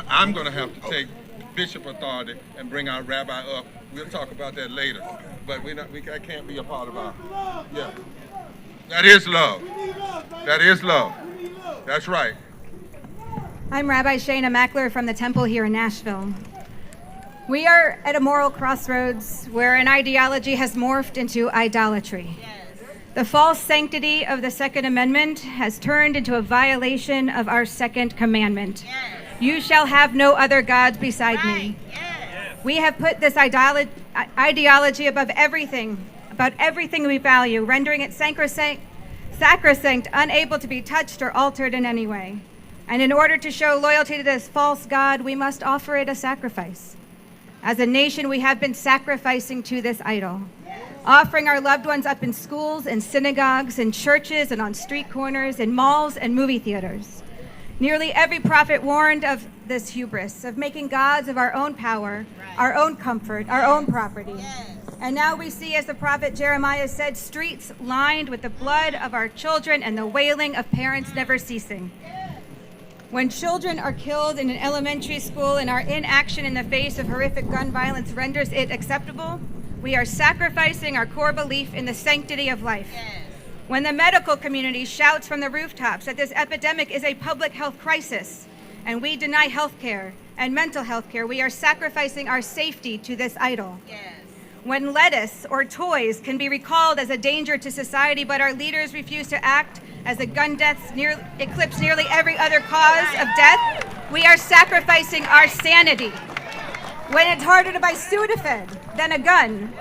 I'm gonna have to take bishop authority and bring our rabbi up. We'll talk about that later. But that can't be a part of our, That is love. That is love. That's right. I'm Rabbi Shana Mackler from the temple here in Nashville. We are at a moral crossroads where an ideology has morphed into idolatry. The false sanctity of the Second Amendment has turned into a violation of our Second Commandment. You shall have no other gods beside me. We have put this ideology above everything, about everything we value, rendering it sacrosanct, unable to be touched or altered in any way. And in order to show loyalty to this false god, we must offer it a sacrifice. As a nation, we have been sacrificing to this idol, offering our loved ones up in schools and synagogues and churches and on street corners, in malls and movie theaters. Nearly every prophet warned of this hubris, of making gods of our own power, our own comfort, our own property. And now we see, as the prophet Jeremiah said, streets lined with the blood of our children and the wailing of parents never ceasing. When children are killed in an elementary school and our inaction in the face of horrific gun violence renders it acceptable, we are sacrificing our core belief in the sanctity of life. When the medical community shouts from the rooftops that this epidemic is a public health crisis and we deny health care and mental health care, we are sacrificing our safety to this idol. When lettuce or toys can be recalled as a danger to society, but our leaders refuse to act as the gun deaths eclipse nearly every other cause of death, we are sacrificing our sanity. When it's harder to buy Sudafed than a gun,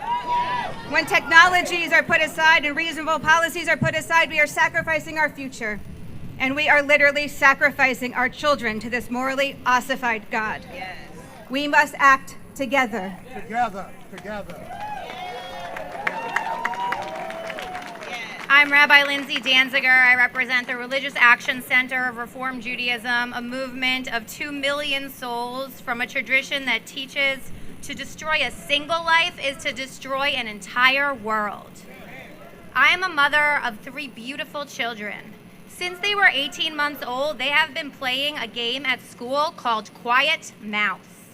when technologies are put aside and reasonable policies are put aside, we are sacrificing our future. And we are literally sacrificing our children to this morally ossified God. We must act together. Together. I'm Rabbi Lindsay Danziger. I represent the Religious Action Center of Reform Judaism, a movement of 2 million souls from a tradition that teaches to destroy a single life is to destroy an entire world. I am a mother of 3 beautiful children. Since they were 18 months old, they have been playing a game at school called Quiet Mouse.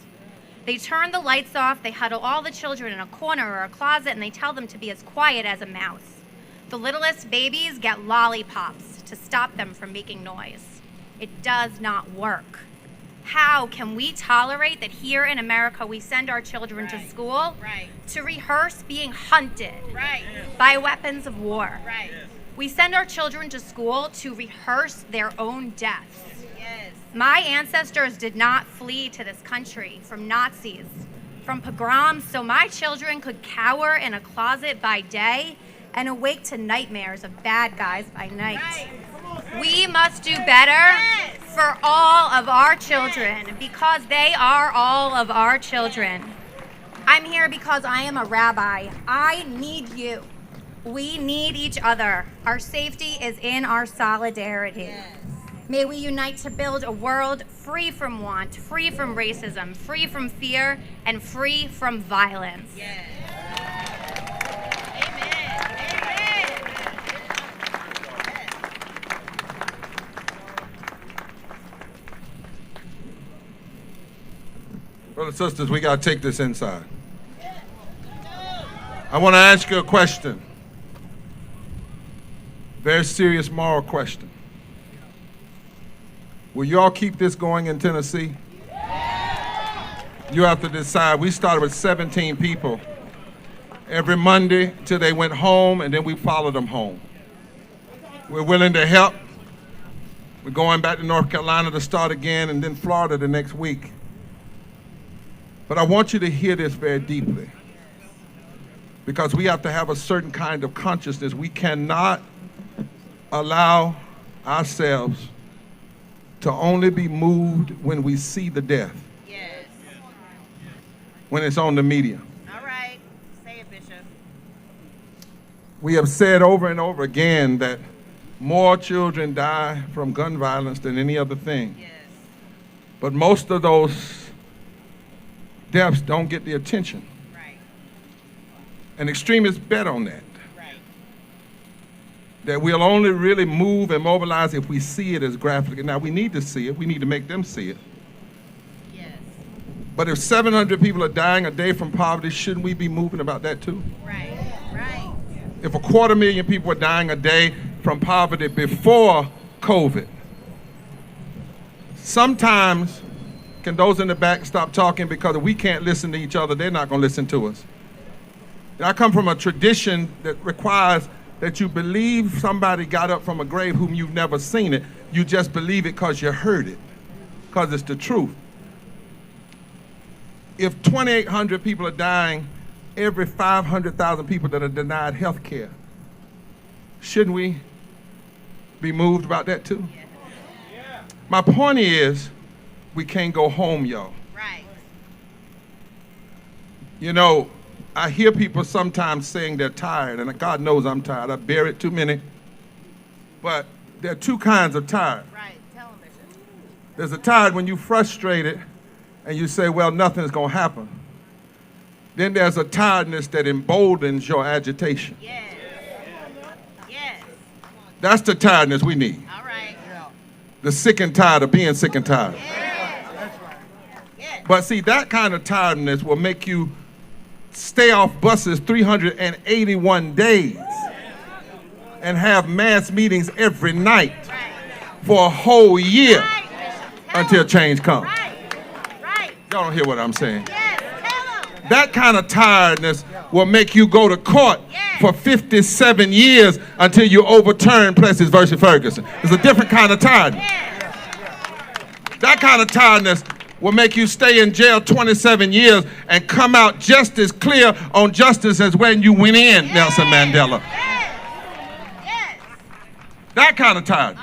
They turn the lights off, they huddle all the children in a corner or a closet, and they tell them to be as quiet as a mouse. The littlest babies get lollipops to stop them from making noise. It does not work. How can we tolerate that here in America we send our children to school to rehearse being hunted by weapons of war? We send our children to school to rehearse their own deaths. My ancestors did not flee to this country from Nazis, from pogroms, so my children could cower in a closet by day and awake to nightmares of bad guys by night. We must do better for all of our children because they are all of our children. I'm here because I am a rabbi. I need you. We need each other. Our safety is in our solidarity. May we unite to build a world free from want, free from racism, free from fear, and free from violence. Brothers and sisters, we got to take this inside. I want to ask you a question. Very serious moral question. Will you all keep this going in Tennessee? You have to decide. We started with 17 people every Monday till they went home, and then we followed them home. We're willing to help. We're going back to North Carolina to start again, and then Florida the next week. But I want you to hear this very deeply, because we have to have a certain kind of consciousness. We cannot allow ourselves to only be moved when we see the death. Yes. When it's on the media. All right. Say it, Bishop. We have said over and over again that more children die from gun violence than any other thing. Yes. But most of those deaths don't get the attention. Right. And extremists bet on that. Right. That we'll only really move and mobilize if we see it as graphic. Now, we need to see it. We need to make them see it. Yes. But if 700 people are dying a day from poverty, shouldn't we be moving about that too? Right. Right. If 250,000 people are dying a day from poverty before COVID, sometimes can those in the back stop talking, because if we can't listen to each other, they're not going to listen to us. And I come from a tradition that requires that you believe somebody got up from a grave whom you've never seen it. You just believe it because you heard it, because it's the truth. If 2,800 people are dying every 500,000 people that are denied health care, shouldn't we be moved about that too? Yeah. My point is, we can't go home, y'all. Right. You know, I hear people sometimes saying they're tired, and God knows I'm tired. I bear it too many. But there are 2 kinds of tired. Right. Tell them, Bishop. There's a tired when you're frustrated and you say, well, nothing's going to happen. Then there's a tiredness that emboldens your agitation. Yes. Yes. That's the tiredness we need. All right. The sick and tired of being sick and tired. But see, that kind of tiredness will make you stay off buses 381 days and have mass meetings every night for a whole year until change comes. Y'all don't hear what I'm saying. That kind of tiredness will make you go to court for 57 years until you overturn Plessy versus Ferguson. It's a different kind of tiredness. That kind of tiredness will make you stay in jail 27 years and come out just as clear on justice as when you went in, Nelson Mandela. That kind of tiredness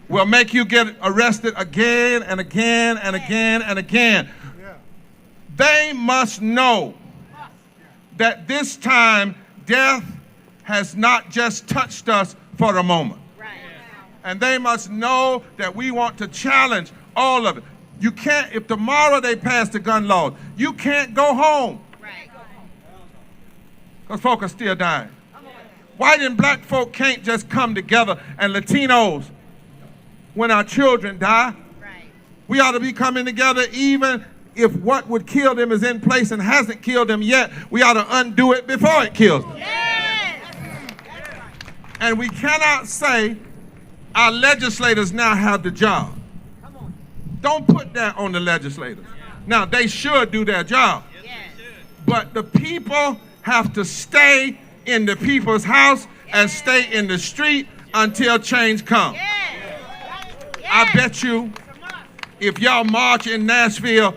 will make you get arrested again and again and again and again. They must know that this time death has not just touched us for a moment. And they must know that we want to challenge all of it. You can't, if tomorrow they pass the gun laws, you can't go home. Because folk are still dying. White and black folk can't just come together, and Latinos, when our children die, we ought to be coming together even if what would kill them is in place and hasn't killed them yet. We ought to undo it before it kills them. And we cannot say our legislators now have the job. Don't put that on the legislators. Now, they should do their job. But the people have to stay in the people's house and stay in the street until change comes. I bet you if y'all march in Nashville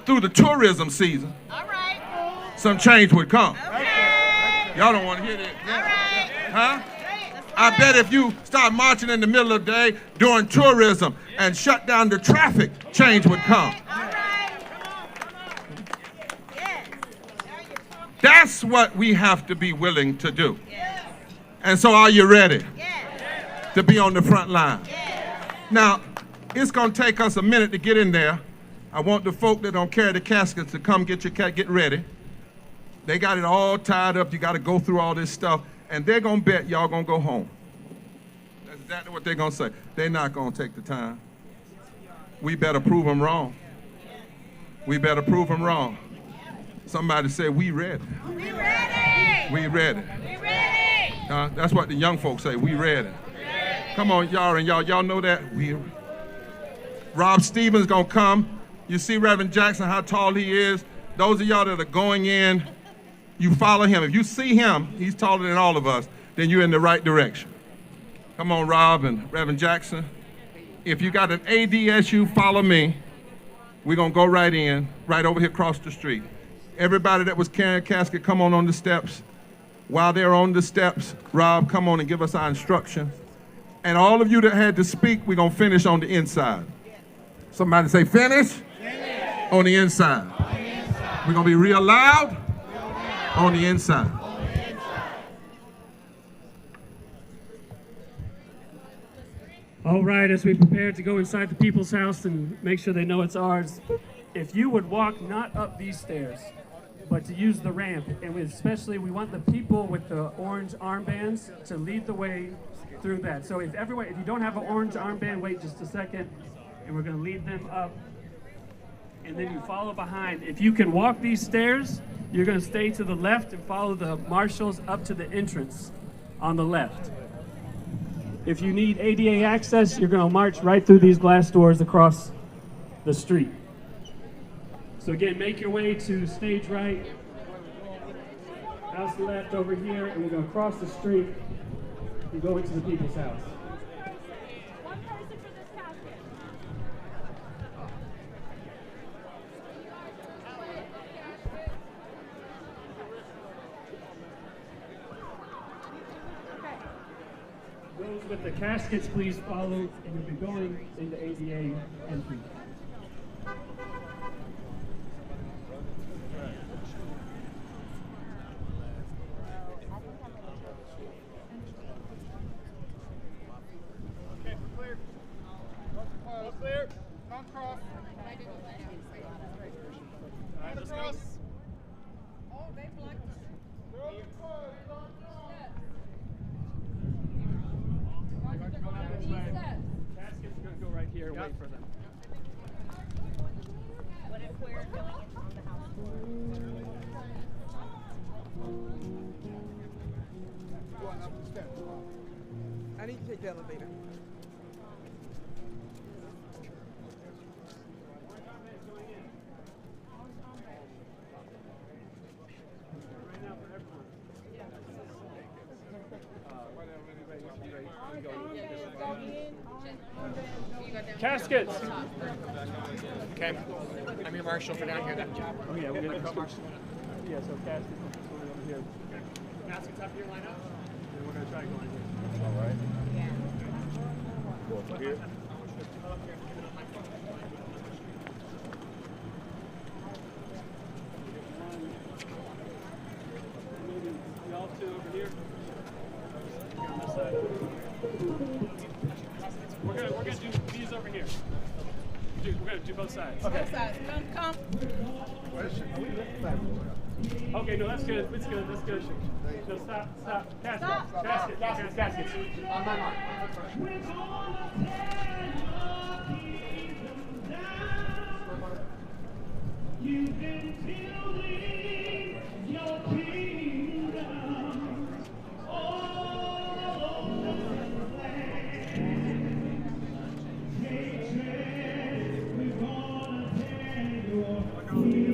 through the tourism season, some change would come. Y'all don't want to hear that? Huh? I bet if you start marching in the middle of the day during tourism and shut down the traffic, change would come. That's what we have to be willing to do. And so are you ready to be on the front line? Now, it's going to take us a minute to get in there. I want the folk that don't carry the caskets to come get ready. They got it all tied up. You got to go through all this stuff. And they're going to bet y'all going to go home. That's exactly what they're going to say. They're not going to take the time. We better prove them wrong. We better prove them wrong. Somebody say, we ready. We ready. We ready. We ready. That's what the young folks say, we ready. Come on, y'all, and y'all know that? Rob Stevens going to come. You see Reverend Jackson, how tall he is. Those of y'all that are going in, you follow him. If you see him, he's taller than all of us, then you're in the right direction. Come on, Rob and Reverend Jackson. If you got an ADSU, follow me. We're going to go right in, right over here across the street. Everybody that was carrying a casket, come on the steps. While they're on the steps, Rob, come on and give us our instruction. And all of you that had to speak, we're going to finish on the inside. Somebody say finish. On the inside. We're going to be real loud. On the inside. All right, as we prepare to go inside the people's house and make sure they know it's ours, if you would walk not up these stairs, but to use the ramp, and especially we want the people with the orange armbands to lead the way through that. So if you don't have an orange armband, wait just a second, and we're going to lead them up, and then you follow behind. If you can walk these stairs, you're going to stay to the left and follow the marshals up to the entrance on the left. If you need ADA access, you're going to march right through these glass doors across the street. So again, make your way to stage right, house left over here, and we're going to cross the street and go into the people's house. One person for this casket. Those with the caskets, please follow, and you'll be going into ADA entry. I need to take the elevator. Caskets. Okay. I'm your marshal for down here then. Oh yeah, we're gonna marshal. Yeah, so caskets over here. Caskets up here, line up. And we're gonna try going here. All right. Yeah. Go up here. Y'all two over here. both sides. Okay. Both sides. Come. Okay, no, that's good. It's good. That's good. No, stop. Caskets. On my mark. You've been building your kingdom all over the land. Hatred, we're gonna tear your kingdom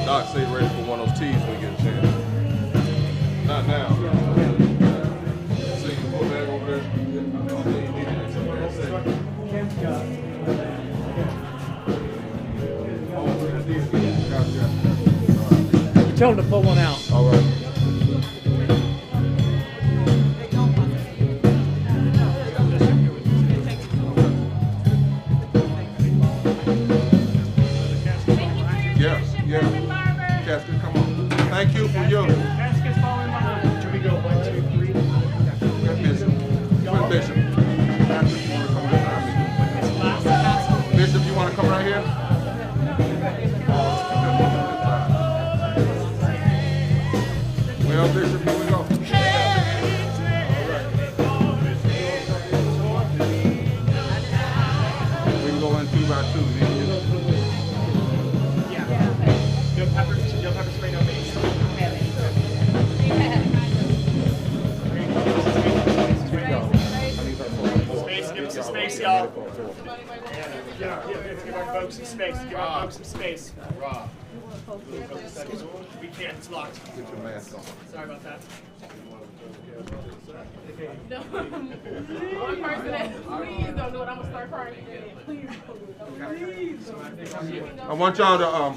Doc say ready for one of those teas when we get a chance. Not now. See, go back over there. Tell him to pull one out. All right. Yeah. Casket, come on. Thank you for your. Casket's falling behind. Here we go. 1, 2, 3. Bishop. Bishop. Bishop, you want to come right here? Well, Bishop, here we go. We can go in 2 by 2. No pepper spray, no base. Space, give us some space, y'all. Yeah, give our folks some space. Give our folks some space. We can't, it's locked. Get your mask on. Sorry about that. One person that please don't do it, I'm gonna start crying again. Please. I want y'all to,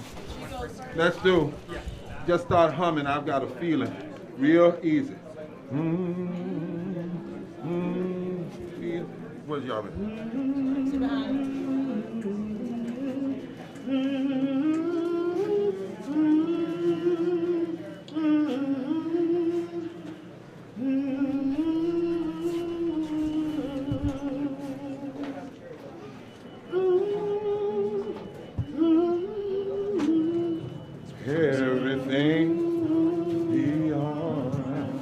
let's do, just start humming. I've got a feeling. Real easy. Where's y'all at? Everything be alright,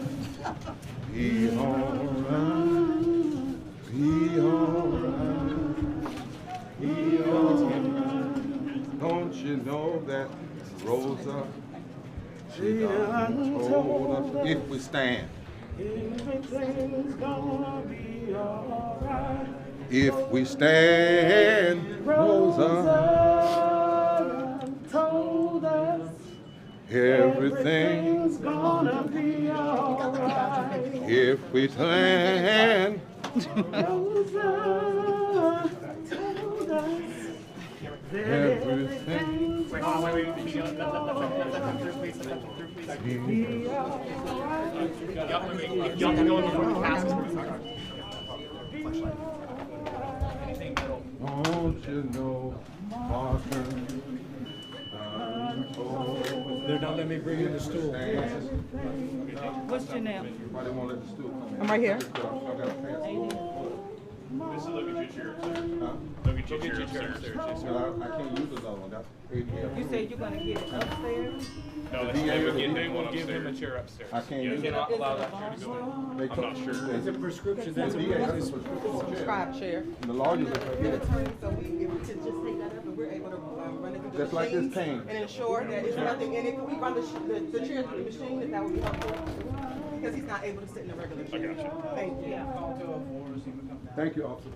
be alright, be know that Rosa, she done told us if we stand. Everything's gonna be alright. If we stand, Rosa told us everything's gonna be alright. if we stand. Rosa told us everything's gonna be alright. Y'all can go in before the cast. Don't you know, Martin? They're not letting me bring in the stool. What's your name? Why they won't let the stool come in? I'm right here. Look at your chair upstairs. Huh? Look at your chair upstairs. Well, I can't use another one. That's ADF. You said you're gonna get it upstairs? No, they won't give him a chair upstairs. I can't use You it. cannot allow that chair to go in. I'm not sure. It's a prescription. That's a Prescribed chair. And the lawyers are We're here. attorneys, so if we could just take that up and we're able to run it through the Just like this machines cane. and ensure that there's nothing in it. Can we run the chair through the machine, if that would be helpful? Because he's not able to sit in the regular chair. I got you. Thank you. Thank you, officer.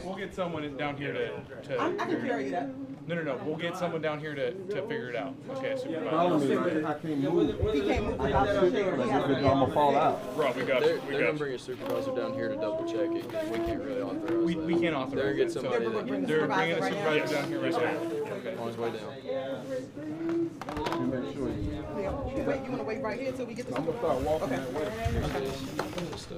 We'll get someone down here to I can carry that. No. We'll get someone down here to figure it out. Okay, Follow me, supervisor. man. I can't move. He can't move I without gotta the sit chair. because He has I'm gonna fall out. Rob, we got you. We They're got gonna you. bring a supervisor down here to double check it, because we can't really authorize that. We can't authorize They're gonna get it, so somebody that can, they're bringing a supervisor down here right now. Okay. on his way down. You make sure you. Yeah, you wanna wait right here till we get the I'm gonna start walking Okay. that way. Just,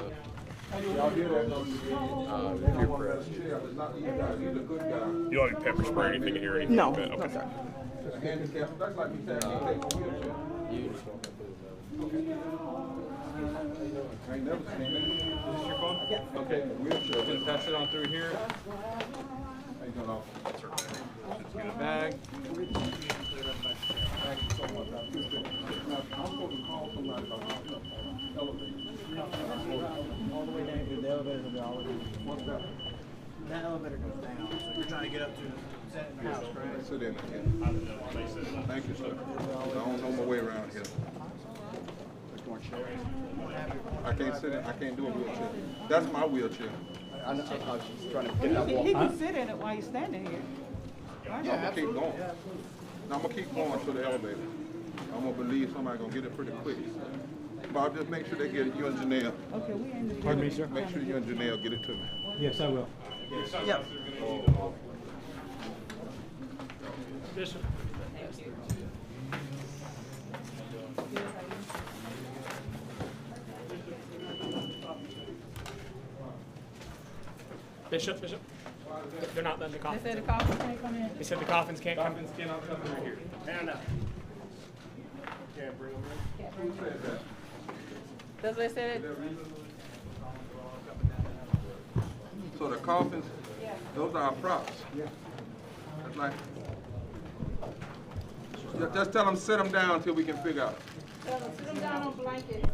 Y'all hear that? peer pressure. It's not you guys. He's a good guy. You want me to pepper spray anything in here or anything? No, like that? no, Okay. sir. It's handicapped. That's like you said, I can't take a wheelchair. You just walk up with I ain't never seen it. Is this your phone? Yeah. Okay, wheelchair. Just pass it on through here. How you doing, officer? Just get a bag. Thank you so much. I appreciate it. Now, I'm supposed to call somebody about the elevator. All the way down here, the elevator will be all the way down. What's that? That elevator goes down, so you're trying to get up to the house, right? Sit in again. Thank you, sir. I don't know my way around here. I can't sit in. I can't do a wheelchair. That's my wheelchair. I was just trying to He get that walk. can sit in it while you're standing here. I'm gonna keep going. I'm gonna keep going to the elevator. I'm gonna believe somebody's gonna get it pretty quick. Bob, just make sure they get it. You and Janelle. Okay, we in the. Pardon me, sir? Make sure you and Janelle get it to me. Yes, I will. Yep. Bishop. Bishop. They're not letting the They coffins. said the coffins can't come in. They said the coffins can't come. Coffins cannot come through here. And Can't bring them Who said that? That's what they said. So the coffins, those are our props. That's like, just tell them sit them down until we can figure out. Sit them down on blankets.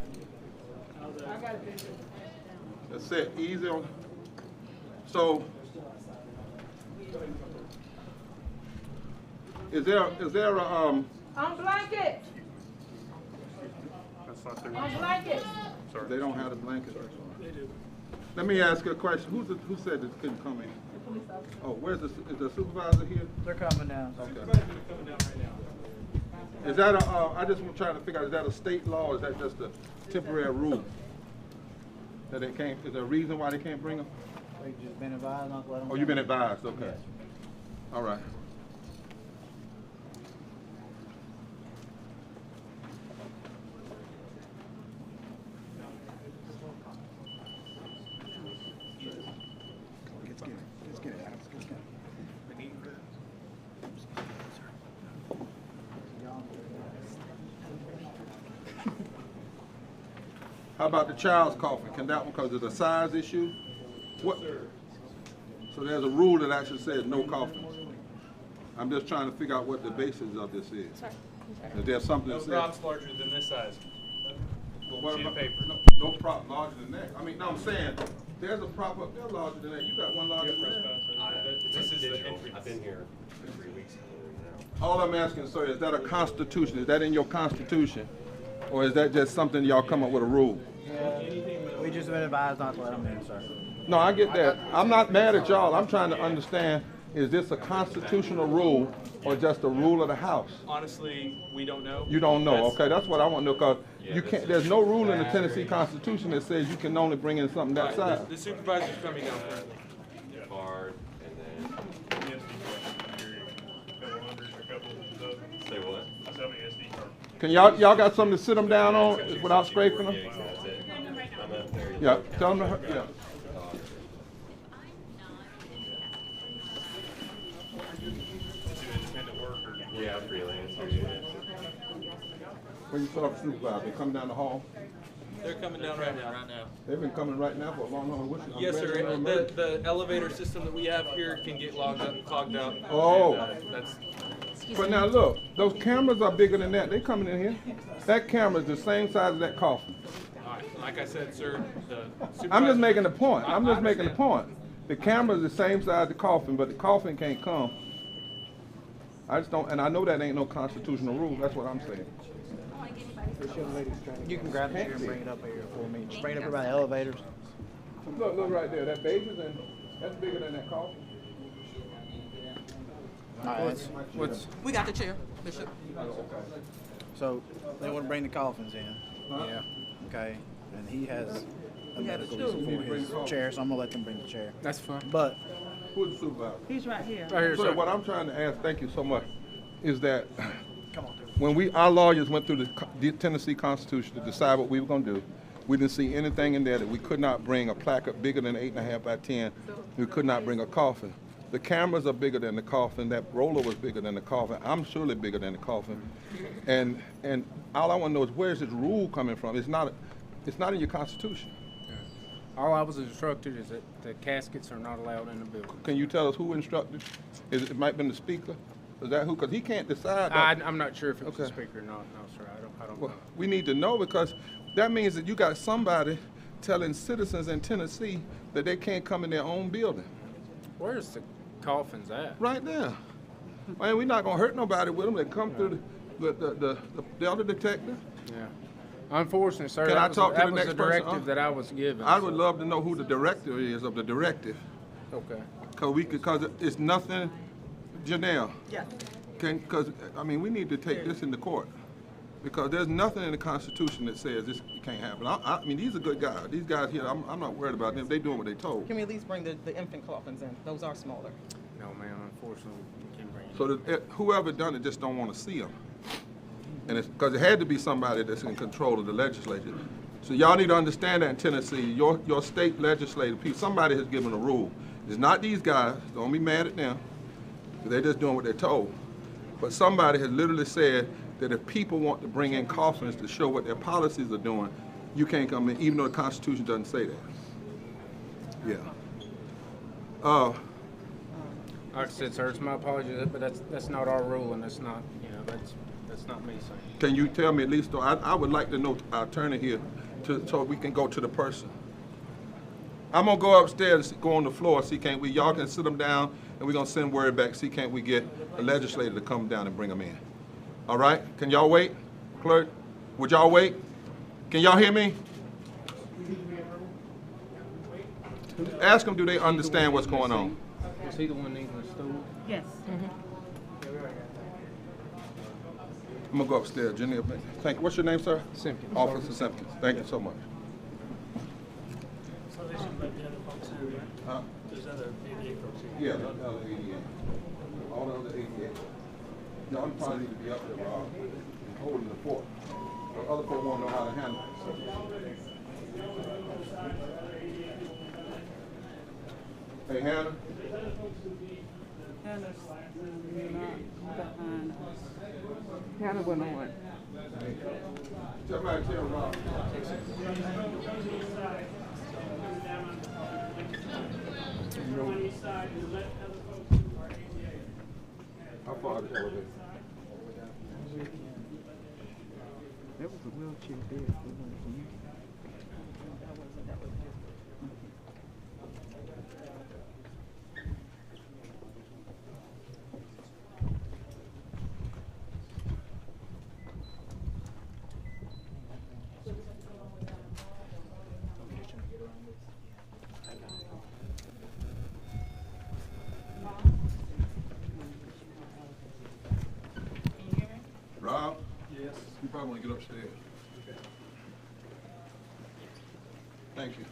I got it. That's it, easy on. So, is there a, On blankets. That's not their. On blankets. Sorry. they don't have the blankets? They do. Let me ask you a question. Who said this couldn't come in? Oh, is the supervisor here? They're coming down. Okay. Is that I just was trying to figure out, is that a state law or is that just a temporary rule? That they can't, is there a reason why they can't bring them? They've just been advised not to let them. Oh, you've been advised, okay. Yes. All right. How about the child's coffin? Can that one, because it's a size issue? What? So there's a rule that actually says no coffins. I'm just trying to figure out what the basis of this is. Is there something No that says? props larger than this size. Well, what Sheet of about- paper. No prop larger than that. I mean, no, I'm saying, there's a prop up there larger than that. You got one larger than that. This is the entry. I've been here 3 weeks ago All I'm asking, sir, is that a constitution? Is that in your constitution? Or is that just something y'all come up with a rule? Yeah, we just been advised not to let them in, sir. No, I get that. I'm not mad at y'all. I'm trying to understand, is this a constitutional rule or just a rule of the House? Honestly, we don't know. You don't know, okay? That's what I want to know, because you can't. There's no rule in the Tennessee Constitution that says you can only bring in something that size. The supervisor's coming down currently. Card, and then. Say what? Can y'all got something to sit them down on without scraping them? Yeah, tell them to, yeah. Yeah, freelance. When you saw the supervisor, they come down the hall? They're coming down right now. They've been coming right now for a long time. Yes, sir. The elevator system that we have here can get clogged out. Oh. And, that's. But now look, those cameras are bigger than that. They coming in here. That camera is the same size as that coffin. All right. Like I said, sir, the supervisor. I'm just making a point. I'm just I making a understand. point. The camera is the same size as the coffin, but the coffin can't come. I just don't, and I know that ain't no constitutional rule. That's what I'm saying. You can grab the chair and bring it up here for me. Just bring it up by the elevators. Look right there. That baby's in. That's bigger than that coffin. We got the chair, Bishop. So they want to bring the coffins in. Huh? Yeah. Okay. And he has a We got a medical stool. reason for his chair, so I'm gonna let them bring the chair. That's fine. But Who's the supervisor? He's right here. Right here, So sir. what I'm trying to ask, thank you so much, is that when our lawyers went through the Tennessee Constitution to decide what we were going to do, we didn't see anything in there that we could not bring a placard bigger than 8.5 by 10. We could not bring a coffin. The cameras are bigger than the coffin. That roller was bigger than the coffin. I'm surely bigger than the coffin. And all I want to know is, where's this rule coming from? It's not in your Constitution. All I was instructed is that the caskets are not allowed in the building. Can you tell us who instructed? It might have been the speaker. Is that who? Because he can't decide. I'm not sure if it was the speaker or not. No, sir. I don't know. We need to know, because that means that you got somebody telling citizens in Tennessee that they can't come in their own building. Where's the coffins at? Right there. Man, we're not gonna hurt nobody with them. They come through the other detective. Yeah. Unfortunately, sir, Can I talk to the that was next the person? directive that I was given. I would love to know who the director is of the directive. Okay. Because it's nothing, Janelle. Yeah. Because I mean, we need to take this into court, because there's nothing in the Constitution that says this can't happen. I mean, these are good guys. These guys here, I'm not worried about them. They're doing what they told. Can we at least bring the infant coffins in? Those are smaller. No, ma'am. Unfortunately, we can't bring it. So whoever done it just don't want to see them. And it's because it had to be somebody that's in control of the legislature. So y'all need to understand that in Tennessee, your state legislative people, somebody has given a rule. It's not these guys. Don't be mad at them. They're just doing what they're told. But somebody has literally said that if people want to bring in coffins to show what their policies are doing, you can't come in, even though the Constitution doesn't say that. Yeah. Like I said, sir, it's my apologies, but that's not our rule, and that's not, that's not me saying. Can you tell me at least, though, I would like to know our attorney here, so we can go to the person. I'm gonna go upstairs and go on the floor, see y'all can sit them down, and we're gonna send word back, see can't we get a legislator to come down and bring them in. All right, can y'all wait? Clerk, would y'all wait? Can y'all hear me? Ask them, do they understand what's going on? Was he the one needing the stool? Yes. I'm gonna go upstairs, Jenny. Thank you. What's your name, sir? Simpkins. Officer Simpkins. Thank you so much. So there's some other folks here, right? Huh? There's other ADA folks here. Yeah, the other 88. All the other 88. Y'all probably need to be up there, holding the fort. The other folks won't know how to handle it. Hey, Hannah. Hannah's not behind us. Hannah went on. Somebody tell Rob. How far is the elevator? There was a wheelchair there. might want to get upstairs. Thank you.